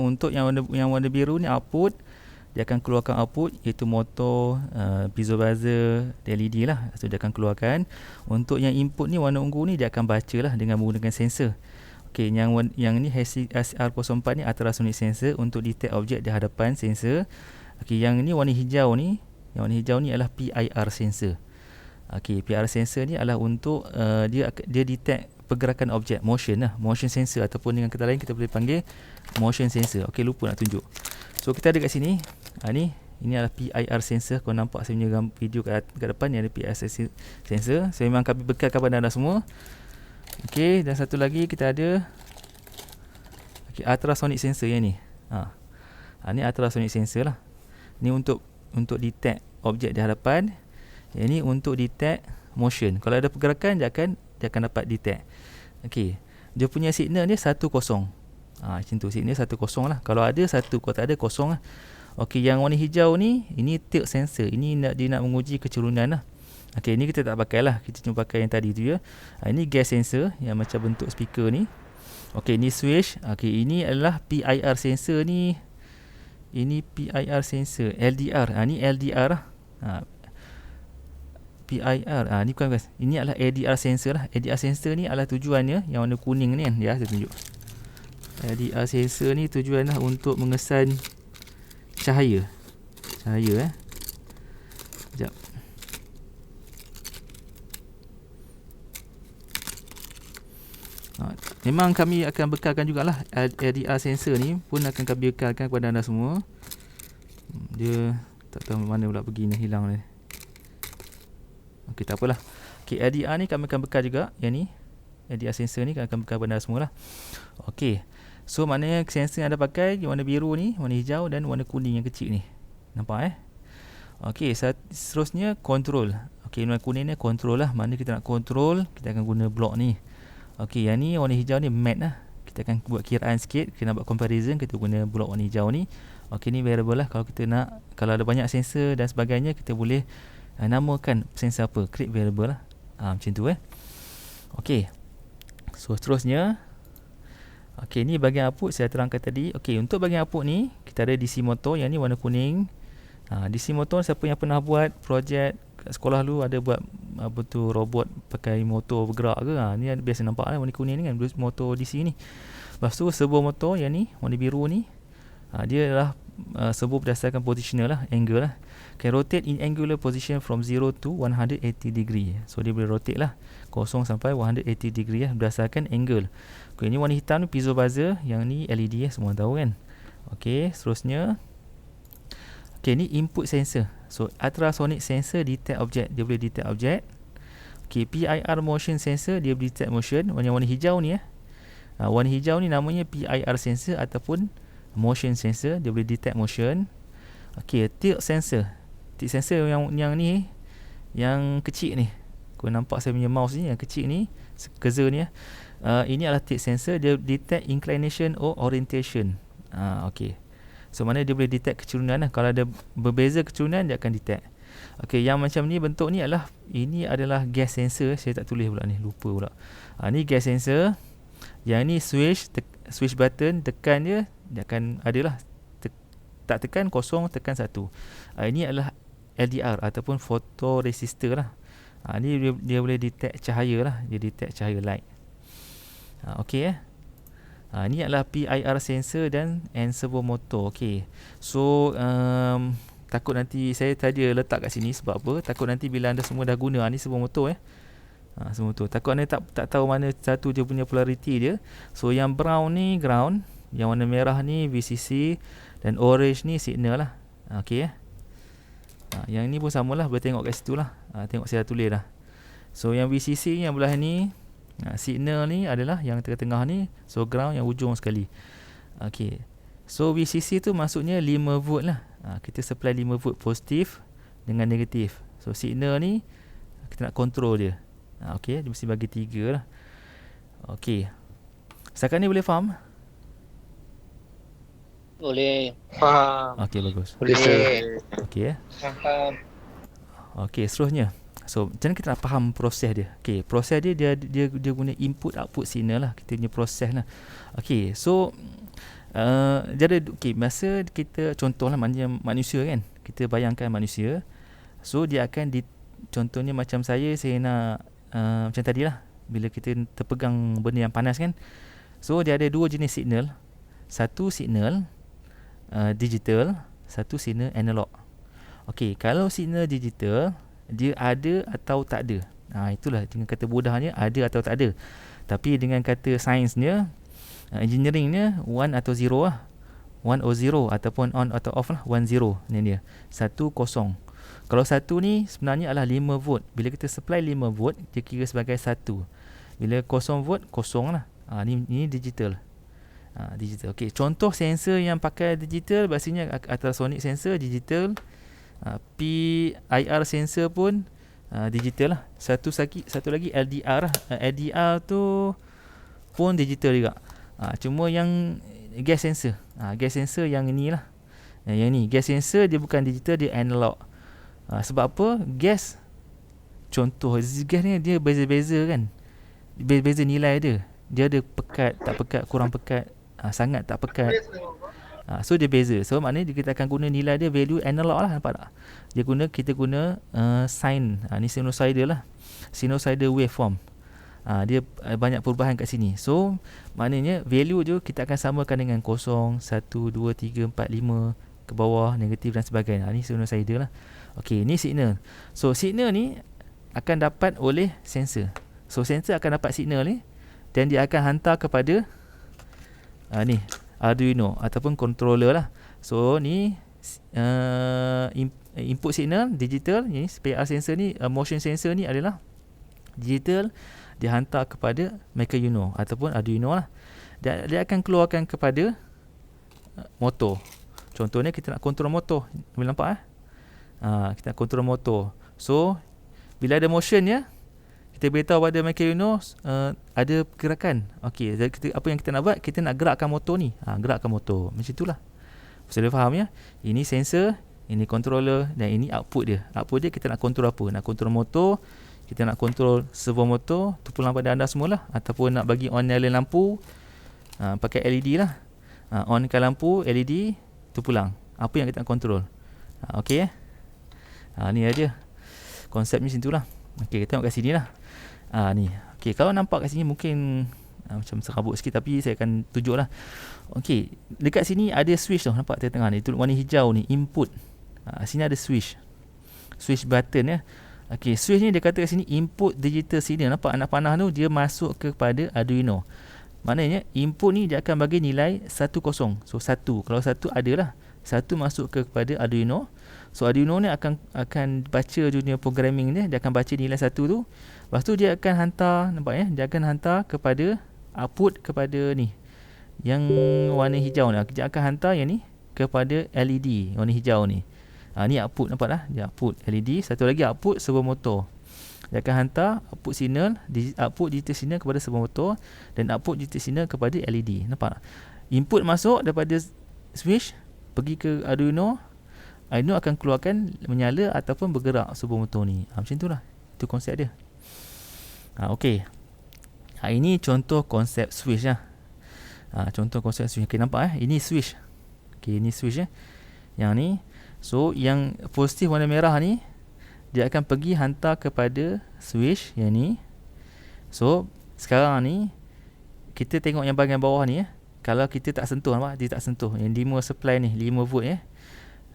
Untuk yang warna biru ni output, dia akan keluarkan output iaitu motor, piezo buzzer, LED lah. So dia akan keluarkan. Untuk yang input ni warna ungu ni dia akan baca lah dengan menggunakan sensor. Okey, yang ni SR04 ni ultrasonic sensor untuk detect objek di hadapan sensor. Okey, yang ni warna hijau ni, adalah PIR sensor. Okey, PIR sensor ni adalah untuk dia detect pergerakan objek, motion lah, motion sensor, ataupun dengan kata lain kita boleh panggil motion sensor. Okey, lupa nak tunjuk. So kita ada kat sini, ini adalah PIR sensor. Kau nampak saya punya video kat depan ni ada PIR sensor. Saya memang kami bekalkan pada anda semua. Okey, dan satu lagi kita ada ultrasonic sensor yang ni. Ni ultrasonic sensor lah. Ni untuk detect objek di hadapan. Yang ni untuk detect motion. Kalau ada pergerakan dia akan dapat detect. Okey, dia punya signal ni 1-0. Macam tu, signal 1-0 lah. Kalau ada 1, kalau tak ada 0 lah. Okey, yang warna hijau ni, ini tilt sensor. Ini dia nak menguji kecurunan lah. Okey, ini kita tak pakai lah. Kita cuma pakai yang tadi tu ya. Ini gas sensor yang macam bentuk speaker ni. Okey, ini switch. Okey, ini adalah PIR sensor ni. Ini PIR sensor, LDR. Ni LDR lah. PIR. Ni bukan guys. Ini adalah LDR sensor lah. LDR sensor ni adalah tujuannya yang warna kuning ni kan. Ya, saya tunjuk. LDR sensor ni tujuannya untuk mengesan cahaya. Sekejap. Memang kami akan bekalkan jugalah LDR sensor ni pun akan kami bekalkan kepada anda semua. Dia tak tahu mana pula pergi ni, hilang ni. Okey, tak apalah. Okey, LDR ni kami akan bekal juga. Yang ni LDR sensor ni akan bekal kepada anda semua lah. Okey, so maknanya sensor yang anda pakai warna biru ni, warna hijau dan warna kuning yang kecil ni. Nampak Okey, seterusnya control. Okey, warna kuning ni control lah. Mana kita nak control, kita akan guna blok ni. Okey, yang ni warna hijau ni mat lah. Kita akan buat kiraan sikit, kita nak buat comparison, kita guna blok warna hijau ni. Okey, ni variable lah. Kalau kita nak, kalau ada banyak sensor dan sebagainya, kita boleh namakan sensor apa, create variable lah. Macam tu Okey, so seterusnya, okey, ni bahagian output saya terangkan tadi. Okey, untuk bahagian output ni kita ada DC motor, yang ni warna kuning. DC motor, siapa yang pernah buat projek kat sekolah dulu, ada buat apa tu, robot pakai motor bergerak ke, ni biasa nampak lah warna kuning ni kan, motor DC ni. Lepas tu servo motor yang ni warna biru ni, dia adalah servo berdasarkan positional lah, angle lah. Can rotate in angular position from 0 to 180 degree. So dia boleh rotate lah 0 sampai 180 degree berdasarkan angle. Okay, ni warna hitam ni piezo buzzer, yang ni LED semua tahu kan. Okey, seterusnya, okey, ni input sensor. So ultrasonic sensor detect objek, dia boleh detect objek. Okey, PIR motion sensor, dia boleh detect motion. Warna hijau ni warna hijau ni namanya PIR sensor ataupun motion sensor, dia boleh detect motion. Okey, tilt sensor. Tilt sensor yang ni, yang kecil ni. Kau nampak saya punya mouse ni yang kecil ni, cursor ni ini adalah tilt sensor, dia detect inclination or orientation. Okey. So mana dia boleh detect kecurunan lah. Kalau ada berbeza kecurunan, dia akan detect. Okey, yang macam ni bentuk ni ini adalah gas sensor. Saya tak tulis pula ni, lupa pula. Ni gas sensor. Yang ni switch button, tekan dia akan adalah tak tekan 0, tekan 1. Ini adalah LDR ataupun photoresistor lah. Ni dia boleh detect cahaya lah, dia detect cahaya light. Okey ni adalah PIR sensor dan servo motor. Okey, so takut nanti saya tadi letak kat sini sebab apa, takut nanti bila anda semua dah guna ni servo motor servo motor, takut anda tak tahu mana satu dia punya polarity dia. So yang brown ni ground, yang warna merah ni VCC, dan orange ni signal lah. Okey yang ni pun samalah, boleh tengok kat situ lah. Tengok saya dah tulis dah. So yang VCC yang belah ni, signal ni adalah yang tengah-tengah ni. So ground yang ujung sekali. Okey, so VCC tu maksudnya 5 volt lah. Kita supply 5 volt positif dengan negatif. So signal ni kita nak control dia. Okey, dia mesti bagi 3 lah. Okey, setakat ni boleh faham? Boleh. Faham. Okey, bagus. Boleh. Okey Faham. Okey, seterusnya. So macam mana kita nak faham proses dia? Okey, proses dia guna input output signal lah. Kita punya proses lah. Okey, so Jadi masa kita contohlah manusia kan, kita bayangkan manusia. So dia akan contohnya macam saya nak macam tadilah, bila kita terpegang benda yang panas kan. So dia ada dua jenis signal. Satu signal digital, satu signal analog. Okey, kalau signal digital dia ada atau tak ada. Itulah dengan kata mudahnya ada atau tak ada. Tapi dengan kata sainsnya, engineeringnya 1 atau 0 lah. 1 or 0 ataupun on atau off lah. 1 0 ni dia. 1 0. Kalau 1 ni sebenarnya adalah 5 volt. Bila kita supply 5 volt, dia kira sebagai 1. Bila 0 volt, kosong lah. Ni digital. Digital. Okey, contoh sensor yang pakai digital biasanya ultrasonic sensor digital. PIR sensor pun digital lah. Satu lagi LDR lah. LDR tu pun digital juga. Cuma yang gas sensor, gas sensor yang ni lah, yang ni gas sensor dia bukan digital, dia analog. Sebab apa? Gas, contoh gas ni dia beza-beza kan, beza nilai dia. Dia ada pekat, tak pekat, kurang pekat, sangat tak pekat. So dia beza. So maknanya kita akan guna nilai dia value analog lah, nampak tak? Kita guna sine. Ni sinusoidal lah, sinusoidal waveform. Dia banyak perubahan kat sini. So maknanya value je kita akan samakan dengan 0, 1, 2, 3, 4, 5 ke bawah, negatif dan sebagainya. Ni sinusoidal lah. Okey, ni signal. So signal ni akan dapat oleh sensor. So sensor akan dapat signal ni dan dia akan hantar kepada ni Arduino ataupun controller lah. So ni input signal digital, ni PIR sensor ni, motion sensor ni adalah digital, dihantar kepada Mechaino ataupun Arduino lah. Dia akan keluarkan kepada motor. Contohnya kita nak kontrol motor, boleh nampak kita nak kontrol motor. So bila ada motion ya, kita beritahu pada Mechaino ada gerakan. Okey, apa yang kita nak buat? Kita nak gerakkan motor ni. Gerakkan motor. Macam itulah. Sudah faham ya? Ini sensor, ini controller dan ini output dia. Output dia kita nak kontrol apa? Nak kontrol motor, kita nak kontrol servo motor, tu pulang pada anda semualah, ataupun nak bagi on nyala lampu, pakai LED lah. Onkan lampu LED, tu pulang. Apa yang kita nak kontrol? Okey ni aja. Konsepnya macam itulah. Okey, kita tengok kat sini lah. Ni. Okey, kalau nampak kat sini mungkin macam serabut sikit, tapi saya akan tunjuk lah. Okey, dekat sini ada switch tu, nampak tengah-tengah ni, tu warna hijau ni, input. Sini ada switch button ya. Okey, switch ni dia kata kat sini input digital signal. Nampak anak panah tu, dia masuk kepada Arduino. Maknanya input ni dia akan bagi nilai 10. So 1, kalau 1 adalah 1 masuk kepada Arduino. So Arduino ni akan baca dunia programming dia akan baca nilai 1 tu. Lepas tu dia akan hantar, nampak ya, dia akan hantar kepada output kepada ni yang warna hijau ni. Dia akan hantar yang ni kepada LED warna hijau ni. Ni output, nampak dah, dia output LED. Satu lagi output servo motor. Dia akan hantar output signal, output digital signal kepada servo motor dan output digital signal kepada LED. Nampak? Input masuk daripada switch pergi ke Arduino. Arduino akan keluarkan menyala ataupun bergerak servo motor ni. Macam itulah. Itu konsep dia. Okey. Ini contoh konsep switch lah. Contoh konsep switch. Okay, nampak ini switch. Okay, ini switch yang ni. So yang positif warna merah ni, dia akan pergi hantar kepada switch yang ni. So sekarang ni kita tengok yang bahagian bawah ni kalau kita tak sentuh, nampak? Dia tak sentuh. Yang 5 supply ni, 5 volt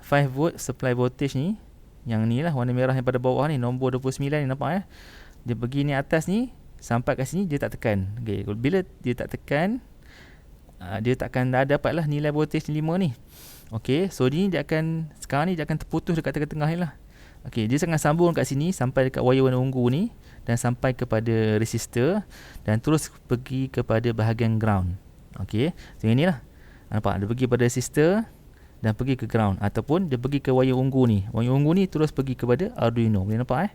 5 volt supply voltage ni. Yang ni lah warna merah yang pada bawah ni, nombor 29 ni, nampak Dia pergi ni atas ni, sampai kat sini dia tak tekan. Okay, bila dia tak tekan, dia takkan dapatlah nilai voltage 5 ni. Okey, so ni dia akan, sekarang ni dia akan terputus dekat tengah-tengah ni lah. Okey, dia akan sambung kat sini sampai dekat wire warna ungu ni dan sampai kepada resistor dan terus pergi kepada bahagian ground. Okey, so inilah. Nampak? Dia pergi pada resistor dan pergi ke ground, ataupun dia pergi ke wire ungu ni. Wire ungu ni terus pergi kepada Arduino. Boleh nampak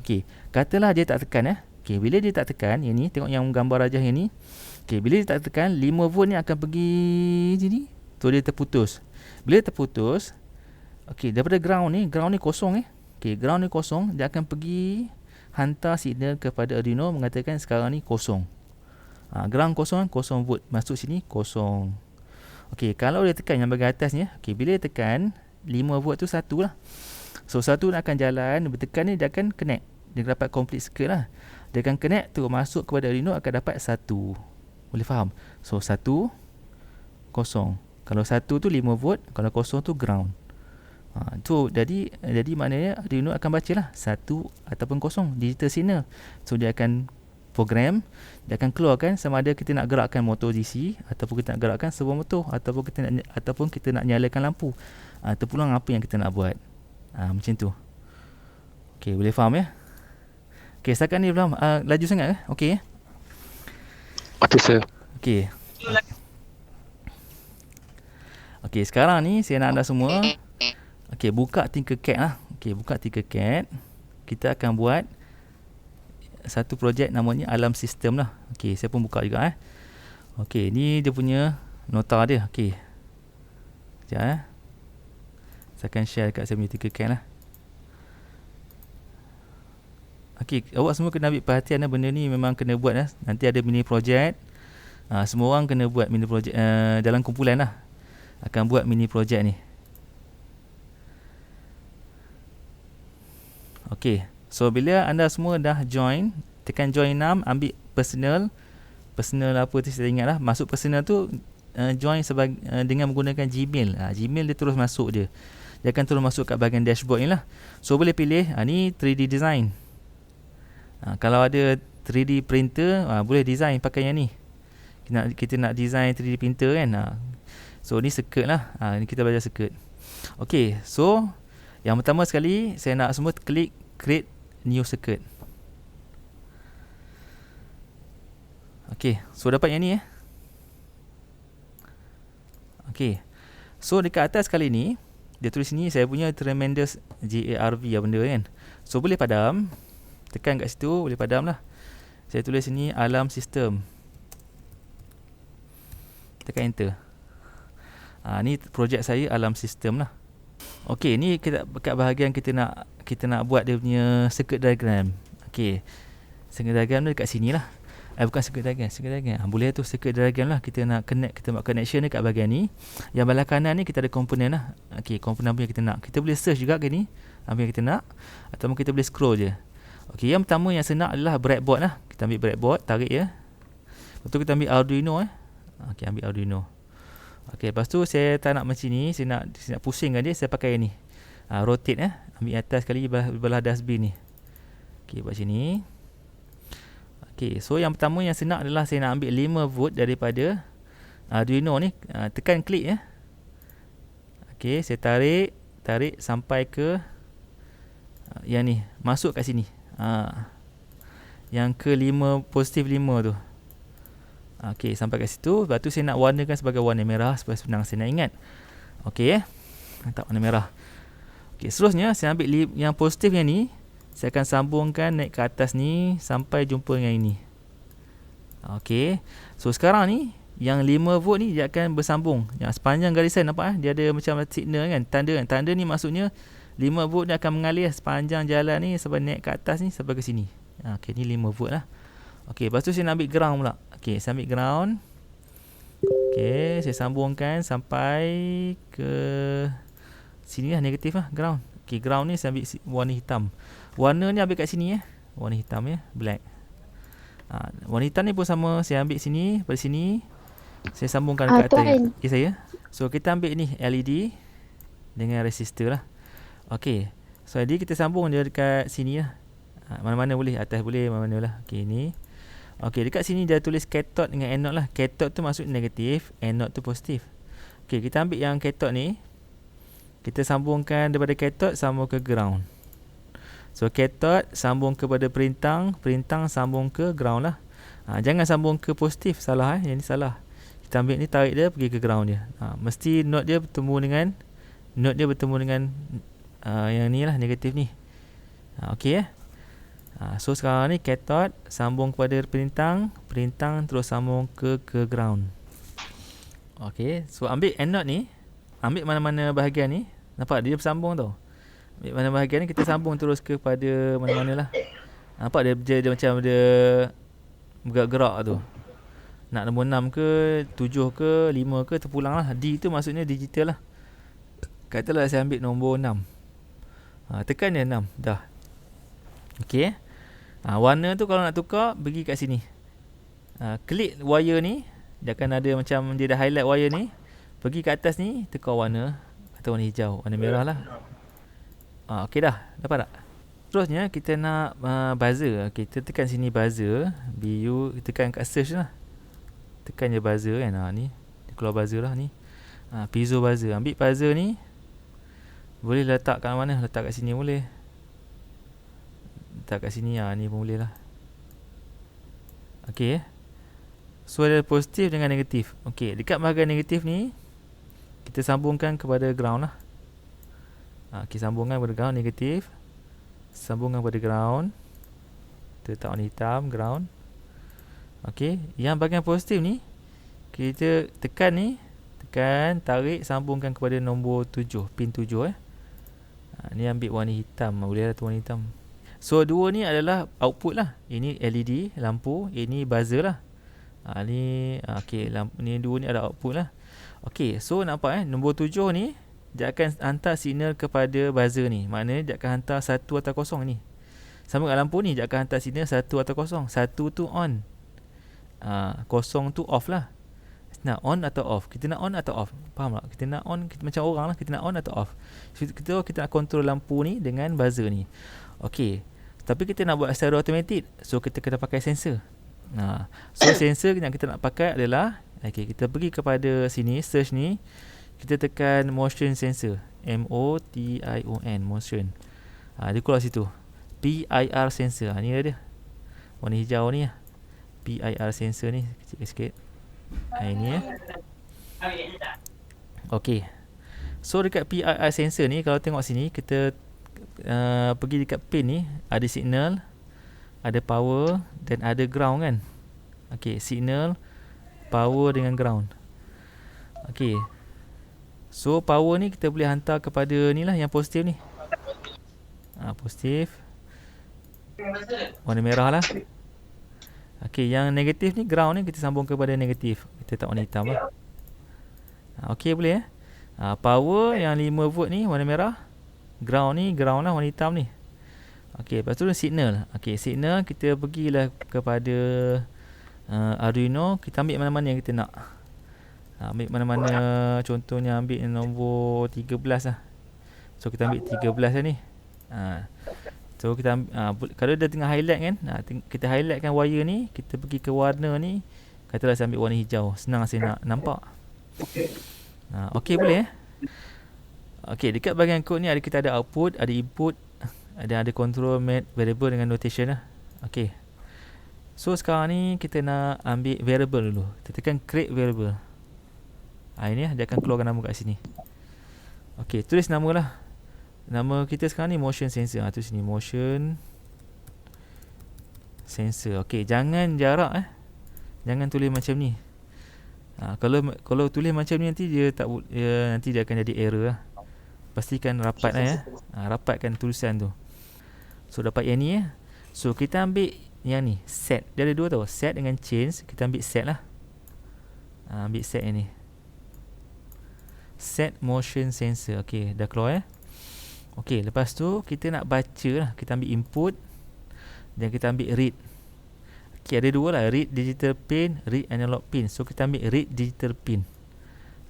Okey, katalah dia tak tekan Okey, bila dia tak tekan, yang ni, tengok yang gambar rajah yang ni. Okey, bila dia tak tekan, 5 volt ni akan pergi sini. Tu dia terputus. Bila terputus, okey, daripada ground ni kosong Okey, ground ni kosong, dia akan pergi hantar signal kepada Arduino mengatakan sekarang ni kosong. Ground kosong, kosong volt. Masuk sini kosong. Okey, kalau dia tekan yang bahagian atas ni, okey, bila dia tekan 5 volt tu 1 lah. So 1 nak akan jalan, bertekan ni dia akan connect. Dia dapat complete circuit lah. Dia akan connect tu masuk kepada Arduino akan dapat 1. Boleh faham? So 1 kosong. Kalau 1 tu 5 volt, kalau kosong tu ground. Tu jadi maknanya Arduino akan bacalah 1 ataupun kosong, digital signal. So dia akan program, dia akan keluarkan sama ada kita nak gerakkan motor DC ataupun kita nak gerakkan servo motor ataupun kita nak nyalakan lampu. Terpulang apa yang kita nak buat. Macam tu. Okey, boleh faham ya? Okey, setakat ni belum laju sangat ke? Okey. Okey, sir. Okey. Okey, sekarang ni saya nak anda semua buka Tinkercad lah. Buka Tinkercad. Kita akan buat satu projek namanya Alarm System lah. Saya pun buka juga ni dia punya nota dia. Sekejap saya akan share dekat saya punya Tinkercad lah. Awak semua kena ambil perhatian benda ni memang kena buat lah. Nanti ada mini projek. Semua orang kena buat mini projek dalam kumpulan lah. Akan buat mini projek ni. So bila anda semua dah join, tekan join 6, ambil personal apa tu saya ingat lah. Masuk personal tu join dengan menggunakan Gmail. Gmail dia terus masuk je. Dia akan terus masuk kat bahagian dashboard ni lah. So boleh pilih ni 3D design. Kalau ada 3D printer, boleh design pakai yang ni. Kita nak design 3D printer kan. So ni circuit lah. Ni kita belajar circuit. So yang pertama sekali saya nak semua klik create new circuit. So dapat yang ni so dekat atas kali ni dia tulis ni saya punya tremendous GARV benda kan. So boleh padam. Tekan kat situ boleh padam lah. Saya tulis sini alarm system. Tekan enter. Ni projek saya alarm system lah. Ni kita kat bahagian kita nak buat dia punya circuit diagram. Circuit diagram dia dekat sini lah. Bukan circuit diagram. Boleh tu circuit diagram lah. Kita nak connect, kita buat connection dekat bahagian ni. Yang belah kanan ni kita ada komponen lah. Komponen apa yang kita nak. Kita boleh search juga ke ni apa yang kita nak, ataupun kita boleh scroll je. Yang pertama yang saya nak adalah breadboard lah. Kita ambil breadboard, tarik ya. Lepas tu kita ambil Arduino ambil Arduino. Lepas tu saya tak nak macam ni, saya nak pusingkan dia, saya pakai ni. Rotate ambil atas kali belah dustbin ni. Buat sini. So yang pertama yang saya nak adalah saya nak ambil 5 volt daripada Arduino ni. Tekan klik ya. Saya tarik sampai ke yang ni, masuk kat sini. Yang ke 5, positif 5 tu. Sampai kat situ. Lepas tu saya nak warnakan sebagai warna merah supaya senang saya nak ingat. Tak warna merah. Seterusnya saya ambil yang positif yang ni, saya akan sambungkan naik ke atas ni sampai jumpa dengan ini. So sekarang ni yang 5 volt ni dia akan bersambung. Yang sepanjang garisan nampak dia ada macam signal kan, tanda ni maksudnya 5 volt dia akan mengalir sepanjang jalan ni sampai naik ke atas ni sampai ke sini. Ni 5 volt lah. Lepas tu saya nak ambil ground pula. Saya ambil ground. Saya sambungkan sampai ke sini lah, negatif lah ground. Ground ni saya ambil warna hitam. Warna ni ambil kat sini warna hitam black. Warna hitam ni pun sama, saya ambil sini, pada sini saya sambungkan ke atas. Saya. So kita ambil ni LED dengan resistor lah. So jadi kita sambung dia dekat sini lah. Mana-mana boleh, atas boleh, mana-mana lah. Ni. Dekat sini dia tulis cathode dengan anode lah. Cathode tu maksud negatif, anode tu positif. Kita ambil yang cathode ni, kita sambungkan daripada cathode sambung ke ground. So cathode sambung kepada perintang sambung ke ground lah. Jangan sambung ke positif, salah yang ni salah. Kita ambil ni, tarik dia pergi ke ground dia. Mesti node dia bertemu dengan yang ni lah, negatif ni. So sekarang ni cathode sambung kepada perintang terus sambung ke ground. So ambil anode ni, ambil mana-mana bahagian ni, nampak dia bersambung tau. Ambil mana bahagian ni, kita sambung terus kepada mana-mana lah. Nampak dia macam dia bergerak-gerak tu. Nak nombor 6 ke, 7 ke, 5 ke, terpulang lah. D tu maksudnya digital lah. Katalah saya ambil nombor 6. Tekan je 6. Dah. Okey. Warna tu kalau nak tukar, pergi kat sini. Klik wire ni. Dia akan ada macam dia dah highlight wire ni. Pergi ke atas ni, tukar warna. Atau warna hijau. Warna merah lah. Okey dah. Dapat tak? Terusnya kita nak buzzer. Okey, kita tekan sini buzzer. BU, tekan kat search lah. Tekan je buzzer kan. Ni dia keluar buzzer lah ni. Piezo buzzer. Ambil buzzer ni. Boleh letak kat mana? Letak kat sini boleh. Letak kat sini. Ni pun boleh lah. Okey. So ada positif dengan negatif. Okey, dekat bahagian negatif ni kita sambungkan kepada ground lah. Okey, sambungkan kepada ground negatif. Sambungkan kepada ground. Kita letak warna hitam ground. Okey, yang bahagian positif ni kita tekan ni, tekan, tarik, sambungkan kepada nombor 7, pin 7 ni ambil warna hitam, boleh lah tu warna hitam. So dua ni adalah output lah. Ini LED lampu, ini buzzer lah. Ni okey, ni dua ni ada output lah. Okey, so nampak nombor 7 ni dia akan hantar signal kepada buzzer ni. Maknanya dia akan hantar 1 atau 0 ni. Sama dengan lampu ni, dia akan hantar signal 1 atau 0. 1 tu on. 0 tu off lah. Nak on atau off. Kita nak on atau off. Faham tak? Kita nak on, kita macam orang lah. Kita nak on atau off. Kita nak control lampu ni dengan buzzer ni. Okey. Tapi kita nak buat secara automatic. So kita kena pakai sensor. So sensor yang kita nak pakai adalah, okey, kita pergi kepada sini, search ni. Kita tekan motion sensor. MOTION, motion. Dia keluar situ. PIR sensor. Ni dia. Warna hijau ni lah. PIR sensor ni. Kecil sikit. Ini Okey. So dekat PIR sensor ni, kalau tengok sini, kita pergi dekat pin ni, ada signal, ada power dan ada ground kan. Okey, signal, power dengan ground. Okey. So power ni kita boleh hantar kepada ni lah, yang positif ni. Positif. Warna merah lah. Okey, yang negatif ni, ground ni kita sambung kepada negatif. Kita tak warna hitam lah. Okey, boleh power yang 5 volt ni warna merah. Ground ni, ground lah warna hitam ni. Okey, lepas tu signal. Okey, signal kita pergilah kepada Arduino. Kita ambil mana-mana yang kita nak. Ambil mana-mana, contohnya ambil nombor 13 lah. So kita ambil 13 lah ni. So kita kalau dia tengah highlight kan, kita highlightkan wire ni, kita pergi ke warna ni, katalah saya ambil warna hijau. Senang saya nak nampak. Okey, boleh Okey, dekat bahagian kod ni kita ada output, ada input, ada control variable dengan notation lah. Okey. So sekarang ni kita nak ambil variable dulu. Kita tekan create variable. Ini dia akan keluarkan nama kat sini. Okey, tulis nama lah. Nama kita sekarang ni motion sensor. Tu sini motion sensor. Okey, jangan jarak Jangan tulis macam ni. Kalau tulis macam ni nanti nanti dia akan jadi error lah. Pastikan rapat rapatkan tulisan tu. So dapat yang ni So kita ambil yang ni, set. Dia ada dua tau, set dengan change. Kita ambil set lah. Ambil set yang ni. Set motion sensor. Okey, dah keluar Okey, lepas tu kita nak baca lah. Kita ambil input dan kita ambil read. Okey, ada dua lah, read digital pin, read analog pin. So kita ambil read digital pin.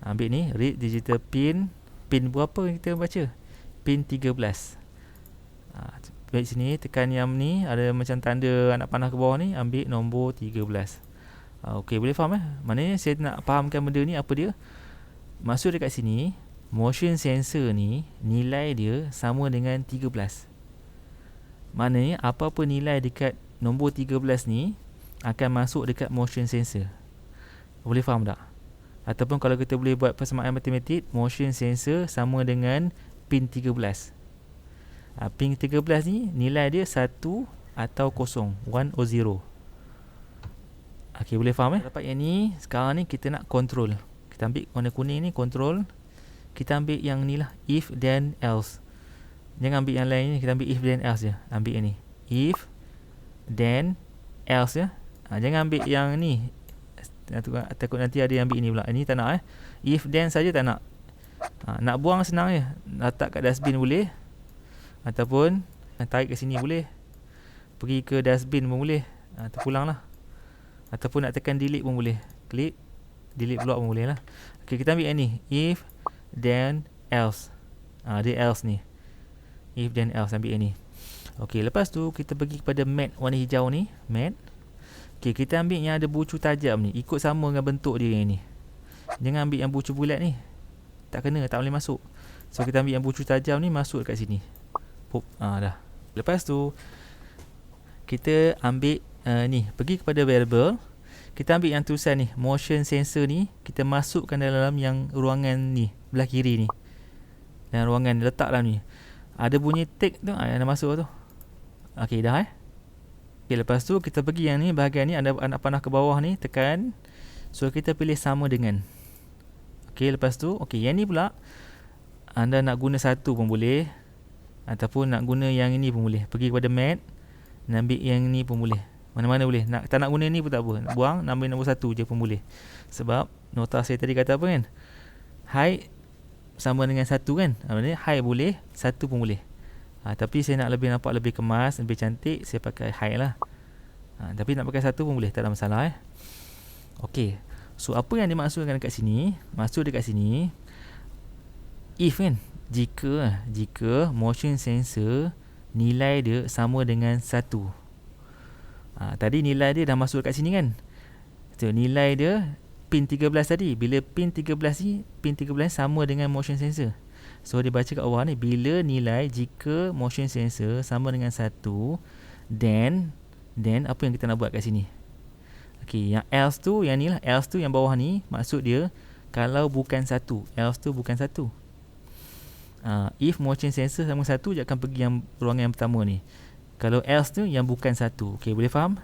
Ambil ni, read digital pin. Pin berapa yang kita baca? Pin 13. Baik, sini tekan yang ni, ada macam tanda anak panah ke bawah ni, ambil nombor 13. Okey, boleh faham Maknanya saya nak fahamkan benda ni apa dia. Maksud dekat sini, motion sensor ni nilai dia sama dengan 13. Maknanya apa-apa nilai dekat nombor 13 ni akan masuk dekat motion sensor. Boleh faham tak? Ataupun kalau kita boleh buat persamaan matematik, motion sensor sama dengan pin 13. Pin 13 ni nilai dia 1 atau 0, 1 or 0. Okey, boleh faham Dapat yang ni. Sekarang ni kita nak control. Kita ambil warna kuning ni, control. Kita ambil yang ni lah, if then else. Jangan ambil yang lain ni, kita ambil if then else je. Ambil yang ni, if then else Jangan ambil yang ni, Takut nanti ada yang ambil ini pula. Ini tak nak If then saja tak nak. Nak buang senang je. Letak kat dustbin boleh. Ataupun tarik ke sini boleh. Pergi ke dustbin pun boleh. Terpulang lah. Ataupun nak tekan delete pun boleh. Klik delete block pun boleh lah. Okay, kita ambil yang ni. If then else. Dia else ni. If then else, ambil yang ni. Okay, lepas tu kita pergi kepada mat warna hijau ni. Mat. Okay, kita ambil yang ada bucu tajam ni. Ikut sama dengan bentuk dia yang ni. Jangan ambil yang bucu bulat ni. Tak kena, tak boleh masuk. So kita ambil yang bucu tajam ni, masuk dekat sini. Pop, dah. Lepas tu kita ambil ni, pergi kepada variable. Kita ambil yang tulisan ni, motion sensor ni, kita masukkan dalam yang ruangan ni, belah kiri ni. Dan ruangan letak dalam ni. Ada bunyi tick tu, yang dah masuk tu. Okey, dah Okay, lepas tu kita pergi yang ni, bahagian ni ada anak panah ke bawah ni, tekan. So kita pilih sama dengan. Okey, lepas tu, okey, yang ni pula anda nak guna satu pun boleh, ataupun nak guna yang ini pun boleh. Pergi kepada mat, nak ambil yang ni pun boleh. Mana-mana boleh. Tak nak guna ni pun tak apa. Nak buang, nak ambil nombor satu je pun boleh. Sebab nota saya tadi kata apa kan? Height sama dengan satu kan? Maksudnya height boleh, satu pun boleh. Tapi saya nak nampak lebih kemas, lebih cantik, saya pakai height lah. Tapi nak pakai satu pun boleh, tak ada masalah Okey. So apa yang dimaksudkan dekat sini? Maksud dekat sini, if kan, jika motion sensor nilai dia sama dengan 1. Tadi nilai dia dah masuk dekat sini kan. So, nilai dia pin 13 tadi. Bila pin 13 ni, pin 13 sama dengan motion sensor. So dia baca kat bawah ni, bila nilai jika motion sensor sama dengan 1, then apa yang kita nak buat kat sini? Okey, yang else tu, yang ni lah, else tu yang bawah ni, maksud dia kalau bukan 1. Else tu bukan 1. If motion sensor sama 1, dia akan pergi yang ruangan yang pertama ni. Kalau else tu yang bukan 1. Okey, boleh faham?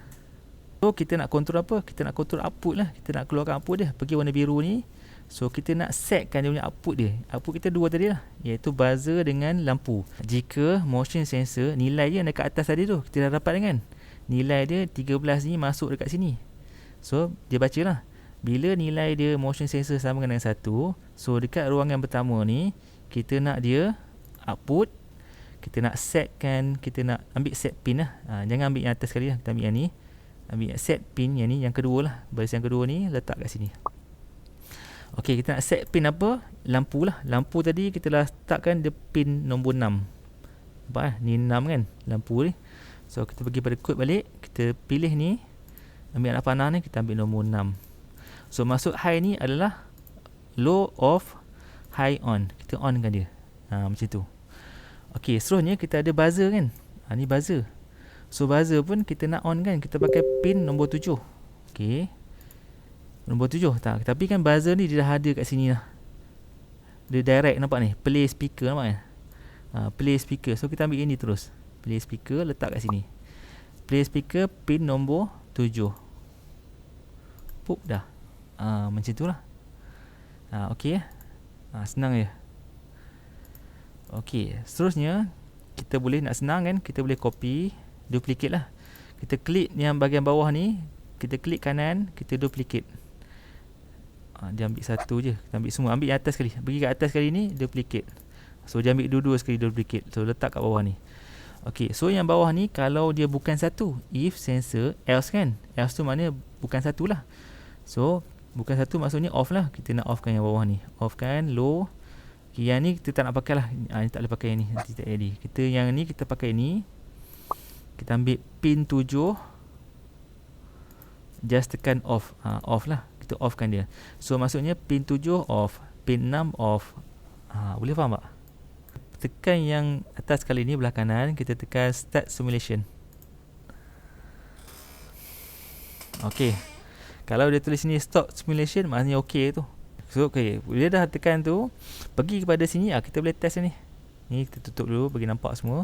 So kita nak kontrol apa? Kita nak kontrol output lah. Kita nak keluarkan output dia. Pergi warna biru ni. So kita nak setkan dia punya output dia. Output kita dua tadi lah, iaitu buzzer dengan lampu. Jika motion sensor, nilai je yang dekat atas tadi tu, kita dah dapat kan? Nilai dia 13 ni masuk dekat sini. So dia baca lah, bila nilai dia motion sensor sama dengan 1, so dekat ruangan pertama ni, kita nak dia output. Kita nak setkan, kita nak ambil set pin lah. Jangan ambil yang atas sekali lah, kita ambil yang ni. Ambil set pin yang ni, yang kedua lah. Baris yang kedua ni, letak kat sini. Okey, kita nak set pin apa? Lampu lah. Lampu tadi kita letakkan dia pin nombor 6. Nampak lah? Ni 6 kan lampu ni. So kita pergi pada kod balik, kita pilih ni, ambil anak panah ni, kita ambil nombor 6. So maksud high ni adalah low off, high on. Kita on kan dia. Macam tu. Okey, seterusnya kita ada buzzer kan. Ni buzzer. So buzzer pun kita nak on kan, kita pakai pin nombor 7. Okey, nombor 7 tak. Tapi kan buzzer ni dia dah ada kat sini lah. Dia direct, nampak ni, play speaker, nampak kan? Play speaker. So kita ambil ini terus. Play speaker, letak kat sini. Play speaker pin nombor 7. Pup dah. Macam tu lah. Okey senang je. Okey, seterusnya kita boleh nak senang kan, kita boleh copy, duplicate lah. Kita klik yang bahagian bawah ni, kita klik kanan, kita duplicate. Dia ambil satu je, kita ambil semua, ambil yang atas sekali, pergi kat atas sekali ni, duplicate. So dia ambil dua-dua sekali duplicate. So letak kat bawah ni. Okey, so yang bawah ni kalau dia bukan 1, if sensor else kan, else tu maknanya bukan 1 lah. So bukan 1 maksudnya off lah. Kita nak offkan yang bawah ni, offkan low. Okay, yang ni kita tak nak pakai lah. Ni tak boleh pakai yang ni, nanti tak jadi. Kita yang ni kita pakai ni. Kita ambil pin 7, just tekan off. Off lah, kita offkan dia. So maksudnya pin 7 off, pin 6 off. Boleh faham tak? Tekan yang atas kali ni belah kanan, kita tekan start simulation. Okey, kalau dia tulis sini stop simulation, maknanya okey tu. So okey, bila dah tekan tu, pergi kepada sini, kita boleh test ni. Ni kita tutup dulu bagi nampak semua.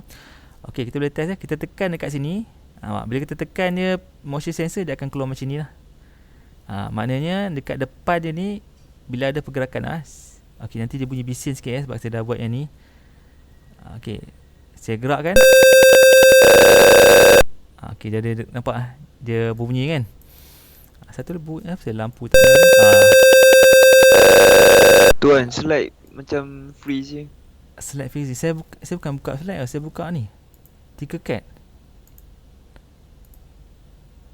Okey, kita boleh test. Kita tekan dekat sini. Bila kita tekan dia, motion sensor dia akan keluar macam ni lah. Maknanya dekat depan dia ni, bila ada pergerakan, okey, nanti dia bunyi bising sikit sebab saya dah buat yang ni. Okey, saya gerakkan. Okey, dia ada, nampak dia berbunyi kan. Satu apa saya lampu tak nyala. Tu kan slide macam freeze je. Slide freezing. Saya bukan buka slide lah. Saya buka ni Tinkercad.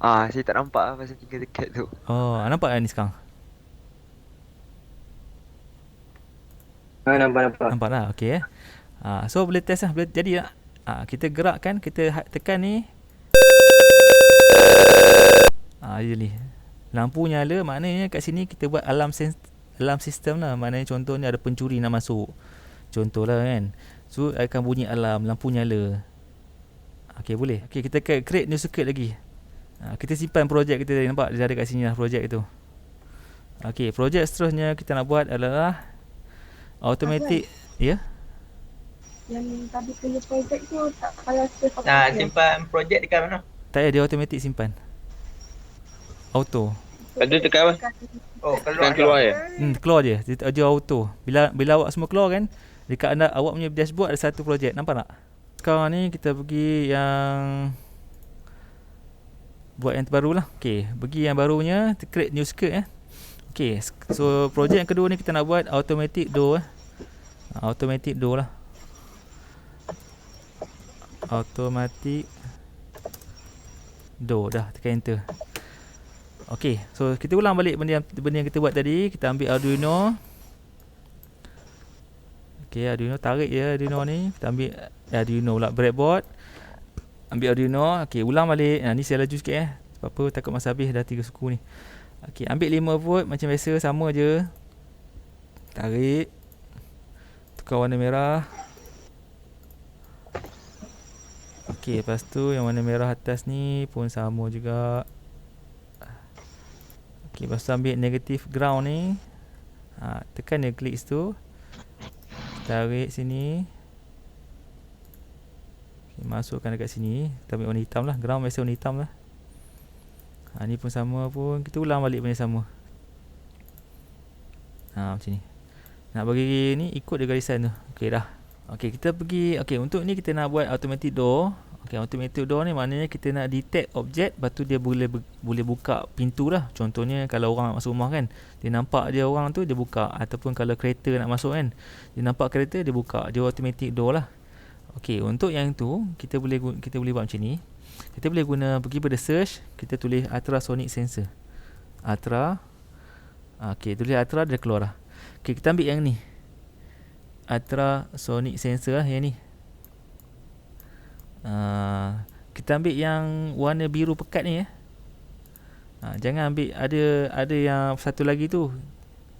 Saya tak nampak lah pasal tinggal dekat tu. Oh, nampak ni sekarang? Nampak. Nampak lah. Okay so boleh test lah. Boleh jadi tak? Kita gerakkan. Kita tekan ni. Dia ni lampu nyala. Maknanya kat sini kita buat alarm sistem lah. Maknanya contohnya ada pencuri nak masuk, contohlah kan. So akan bunyi alarm, lampu nyala. Okay, boleh. Okay, kita create new circuit lagi. Kita simpan projek kita tadi. Nampak dia ada kat sini lah projek itu. Okay, projek seterusnya kita nak buat adalah automatic. Ya? Yang tadi punya projek tu tak payah save. Simpan projek dekat mana? Tak payah, dia automatic simpan. Auto. Ada dekat apa? Oh, Keluar je. Keluar je. Dia auto. Bila awak semua keluar kan, dekat awak punya dashboard ada satu projek. Nampak tak? Sekarang ni kita pergi yang buat yang terbaru lah. Okay, pergi yang barunya, create new circuit Okay, so projek yang kedua ni kita nak buat automatic door automatic door lah. Automatic door. Dah tekan enter. Okay, so kita ulang balik benda yang kita buat tadi. Kita ambil Arduino. Okay, Arduino, tarik je Arduino ni. Kita ambil Arduino pula, breadboard. Ambil Arduino. Okay, ulang balik. Ni saya laju sikit sebab apa, takut masa habis dah 3 suku ni. Okay, ambil 5 volt macam biasa, sama je. Tarik. Tukar warna merah. Okay, lepas tu yang warna merah atas ni pun sama juga. Okay, lepas tu ambil negative ground ni. Tekan dia klik situ. Tarik sini. Okay, masukkan dekat sini. Kita ambil warna hitam lah. Ground biasa warna hitam lah. Ni pun sama pun. Kita ulang balik benda sama. Macam ni. Nak bagi ni ikut dia garisan tu. Okay dah. Okay, kita pergi. Okay, untuk ni kita nak buat automatic door. Okay, automatic door ni maknanya kita nak detect objek. Lepas tu dia boleh buka pintu lah. Contohnya kalau orang nak masuk rumah kan, dia nampak dia orang tu, dia buka. Ataupun kalau kereta nak masuk kan, dia nampak kereta, dia buka. Dia automatic door lah. Okay, untuk yang tu kita boleh buat macam ni. Kita boleh guna, pergi pada search, kita tulis ultrasonic sensor. Okay, tulis ultra, dia keluar lah. Okay, kita ambil yang ni, ultrasonic sensor lah, yang ni. Kita ambil yang warna biru pekat ni jangan ambil ada yang satu lagi tu.